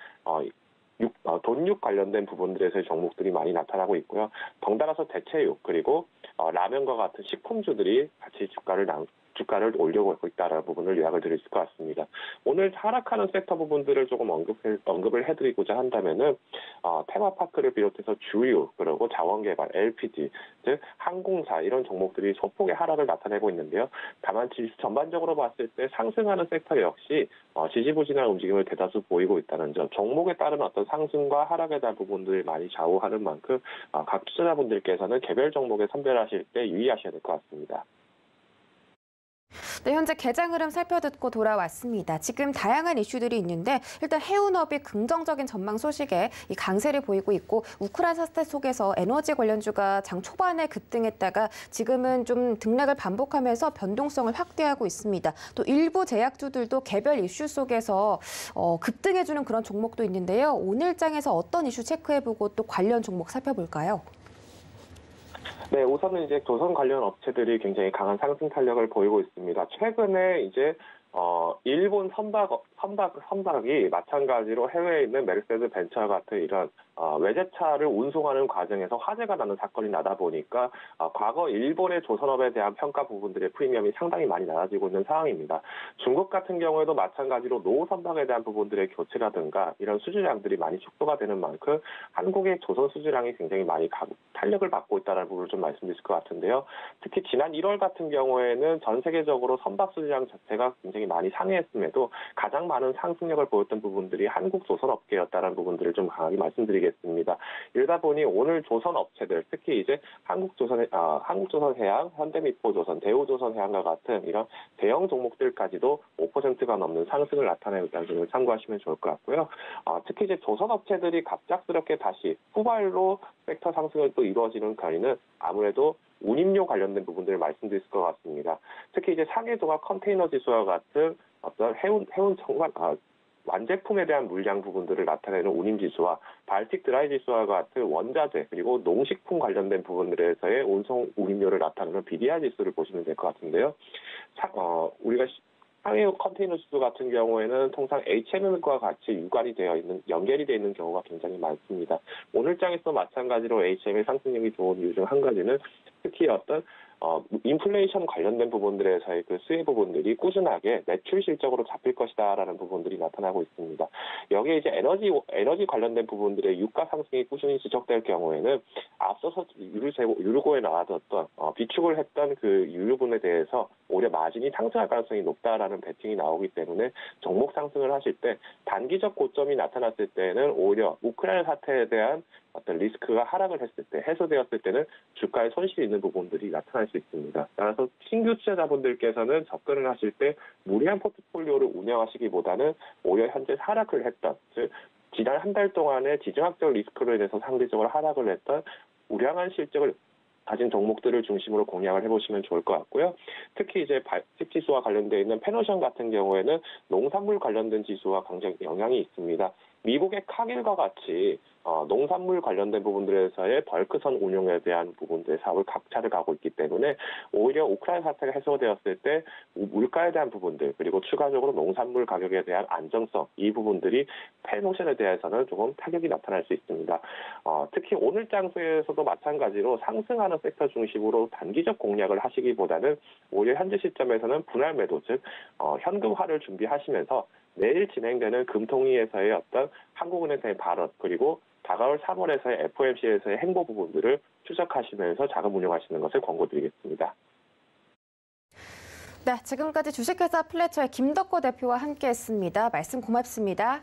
돈육 관련된 부분들에서의 종목들이 많이 나타나고 있고요. 덩달아서 대체육 그리고 라면과 같은 식품주들이 같이 주가를 올려오고 있다는 부분을 요약을 드릴 수 있을 것 같습니다. 오늘 하락하는 섹터 부분들을 조금 언급을 해드리고자 한다면은 테마파크를 비롯해서 주유 그리고 자원개발, LPG, 즉 항공사 이런 종목들이 소폭의 하락을 나타내고 있는데요. 다만 지수 전반적으로 봤을 때 상승하는 섹터 역시 지지부진한 움직임을 대다수 보이고 있다는 점, 종목에 따른 어떤 상승과 하락에 대한 부분들을 많이 좌우하는 만큼 각 투자자분들께서는 개별 종목에 선별하실 때 유의하셔야 될 것 같습니다. 네, 현재 개장 흐름 살펴듣고 돌아왔습니다. 지금 다양한 이슈들이 있는데 일단 해운업이 긍정적인 전망 소식에 이 강세를 보이고 있고 우크라이나 사태 속에서 에너지 관련주가 장 초반에 급등했다가 지금은 좀 등락을 반복하면서 변동성을 확대하고 있습니다. 또 일부 제약주들도 개별 이슈 속에서 급등해주는 그런 종목도 있는데요. 오늘 장에서 어떤 이슈 체크해보고 또 관련 종목 살펴볼까요? 네, 우선은 이제 조선 관련 업체들이 굉장히 강한 상승 탄력을 보이고 있습니다. 최근에 이제 일본 선박이 마찬가지로 해외에 있는 메르세데스 벤처 같은 이런 외제차를 운송하는 과정에서 화재가 나는 사건이 나다 보니까 과거 일본의 조선업에 대한 평가 부분들의 프리미엄이 상당히 많이 낮아지고 있는 상황입니다. 중국 같은 경우에도 마찬가지로 노후 선박에 대한 부분들의 교체라든가 이런 수주량들이 많이 축소가 되는 만큼 한국의 조선 수주량이 굉장히 많이 탄력을 받고 있다는 부분을 좀 말씀드릴 것 같은데요. 특히 지난 1월 같은 경우에는 전 세계적으로 선박 수주량 자체가 굉장히 많이 상회했음에도 가장 많은 상승력을 보였던 부분들이 한국 조선업계였다는 부분들을 좀 강하게 말씀드리겠습니다. 이러다 보니 오늘 조선업체들, 특히 이제 한국조선해양, 현대미포조선, 대우조선해양과 같은 이런 대형 종목들까지도 5%가 넘는 상승을 나타내고 있다는 점을 참고하시면 좋을 것 같고요. 특히 이제 조선업체들이 갑작스럽게 다시 후발로 섹터 상승을 또 이루어지는 거리는 아무래도 운임료 관련된 부분들을 말씀드릴 것 같습니다. 특히 이제 상해도가 컨테이너 지수와 같은 어떤 해운 청관 완제품에 대한 물량 부분들을 나타내는 운임 지수와 발틱 드라이 지수와 같은 원자재 그리고 농식품 관련된 부분들에서의 운송 운임료를 나타내는 BDI 지수를 보시면 될 것 같은데요. 우리가 상해 컨테이너 지수 같은 경우에는 통상 HMM과 같이 연결이 되어 있는 경우가 굉장히 많습니다. 오늘 장에서 마찬가지로 HM의 상승력이 좋은 이유 중 한 가지는 특히 어떤 인플레이션 관련된 부분들에서의 그 수혜 부분들이 꾸준하게 매출 실적으로 잡힐 것이다라는 부분들이 나타나고 있습니다. 여기에 이제 에너지 관련된 부분들의 유가 상승이 꾸준히 지속될 경우에는 앞서서 유류고에 나왔던 비축을 했던 그 유류분에 대해서 오히려 마진이 상승할 가능성이 높다라는 배팅이 나오기 때문에 종목 상승을 하실 때 단기적 고점이 나타났을 때는 오히려 우크라이나 사태에 대한 어떤 리스크가 하락을 했을 때, 해소되었을 때는 주가에 손실이 있는 부분들이 나타날 수 있습니다. 따라서 신규 투자자분들께서는 접근을 하실 때 무리한 포트폴리오를 운영하시기보다는 오히려 현재 하락을 했던, 즉 지난 한 달 동안의 지정학적 리스크로 인해서 상대적으로 하락을 했던 우량한 실적을 가진 종목들을 중심으로 공략을 해보시면 좋을 것 같고요. 특히 이제 발틱 지수와 관련되어 있는 페노션 같은 경우에는 농산물 관련된 지수와 굉장히 영향이 있습니다. 미국의 카길과 같이 농산물 관련된 부분들에서의 벌크선 운용에 대한 부분들의 사업을 각차를 가고 있기 때문에 오히려 우크라이나 사태가 해소되었을 때 물가에 대한 부분들 그리고 추가적으로 농산물 가격에 대한 안정성 이 부분들이 페노션에 대해서는 조금 타격이 나타날 수 있습니다. 특히 오늘 장소에서도 마찬가지로 상승하는 섹터 중심으로 단기적 공략을 하시기보다는 오히려 현재 시점에서는 분할 매도 즉 현금화를 준비하시면서 내일 진행되는 금통위에서의 어떤 한국은행의 발언 그리고 다가올 3월에서의 FOMC에서의 행보 부분들을 추적하시면서 자금 운용하시는 것을 권고드리겠습니다. 네, 지금까지 주식회사 플래처의 김덕호 대표와 함께했습니다. 말씀 고맙습니다.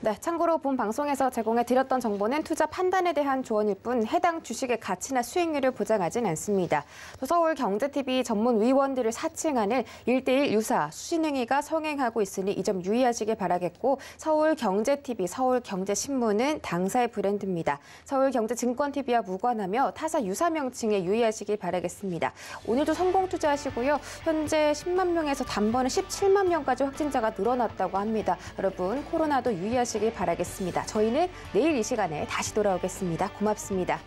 네, 참고로 본 방송에서 제공해드렸던 정보는 투자 판단에 대한 조언일 뿐 해당 주식의 가치나 수익률을 보장하진 않습니다. 또 서울경제TV 전문 위원들을 사칭하는 1:1 유사 수신행위가 성행하고 있으니 이 점 유의하시길 바라겠고 서울경제TV, 서울경제신문은 당사의 브랜드입니다. 서울경제증권TV와 무관하며 타사 유사 명칭에 유의하시길 바라겠습니다. 오늘도 성공 투자하시고요. 현재 10만 명에서 단번에 17만 명까지 확진자가 늘어났다고 합니다. 여러분 코로나도 유의하시길 바라겠습니다. 저희는 내일 이 시간에 다시 돌아오겠습니다. 고맙습니다.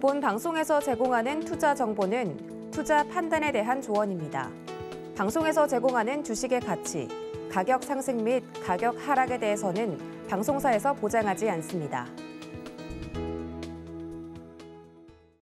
본 방송에서 제공하는 투자 정보는 투자 판단에 대한 조언입니다. 방송에서 제공하는 주식의 가치, 가격 상승 및 가격 하락에 대해서는 방송사에서 보장하지 않습니다.